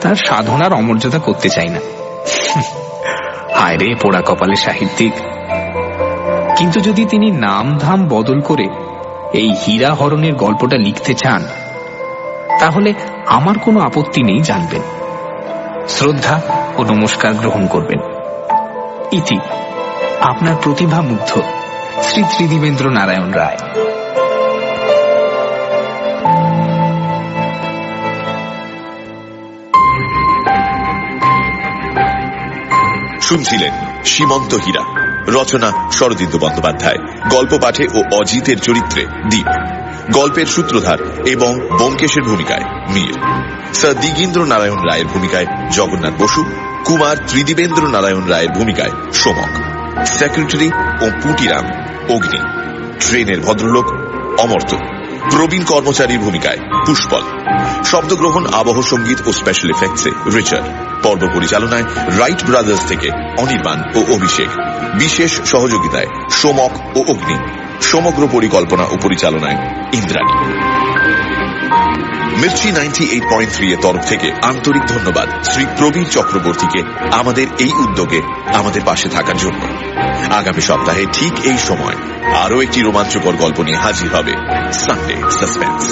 Speaker 7: তার সাধনার অমর্যাদা করতে চাই না। হায় রে পোড়া কপালে সাহিত্যিক। কিন্তু যদি তিনি নাম ধাম বদল করে এই হীরা হরণের গল্পটা লিখতে চান, তাহলে আমার কোনো আপত্তি নেই, জানবেন। শ্রদ্ধা ও নমস্কার গ্রহণ করবেন। ইতি, আপনার প্রতিভা মুগ্ধ শ্রী ত্রিদিবেন্দ্র নারায়ণ রায়।
Speaker 2: শুনছিলেন সীমন্ত হীরা, রচনা শরদিন্দু বন্দ্যোপাধ্যায়, গল্প পাঠে ও অজিতের চরিত্রে দীপ, গল্পের সূত্রধার এবং ব্যোমকেশের ভূমিকায় মীর, স্যার দিগীন্দ্র নারায়ণ রায়ের ভূমিকায় জগন্নাথ বসু, কুমার ত্রিদিবেন্দ্র নারায়ণ রায়ের ভূমিকায় সোমক, সেক্রেটারি ও পুটিরাম অগ্নি, ট্রেনের ভদ্রলোক অমর্ত্য, প্রবীণ কর্মচারীর ভূমিকায় পুষ্পল, শব্দগ্রহণ, আবহ সঙ্গীত ও স্পেশাল এফেক্টসে রিচার্ড, পর্ব পরিচালনায় রাইট ব্রাদার্স থেকে অনির্বাণ ও অভিষেক, বিশেষ সহযোগিতায় সোমক ও অগ্নি, সমগ্র পরিকল্পনা ও পরিচালনায় ইন্দ্রাণী। মির্চি 98.3 এর তরফ থেকে আন্তরিক ধন্যবাদ শ্রী প্রবীর চক্রবর্তীকে আমাদের এই উদ্যোগে আমাদের পাশে থাকার জন্য। আগামী সপ্তাহে ঠিক এই সময় আরো একটি রোমাঞ্চকর গল্প নিয়ে হাজির হবে সানডে সাসপেন্স।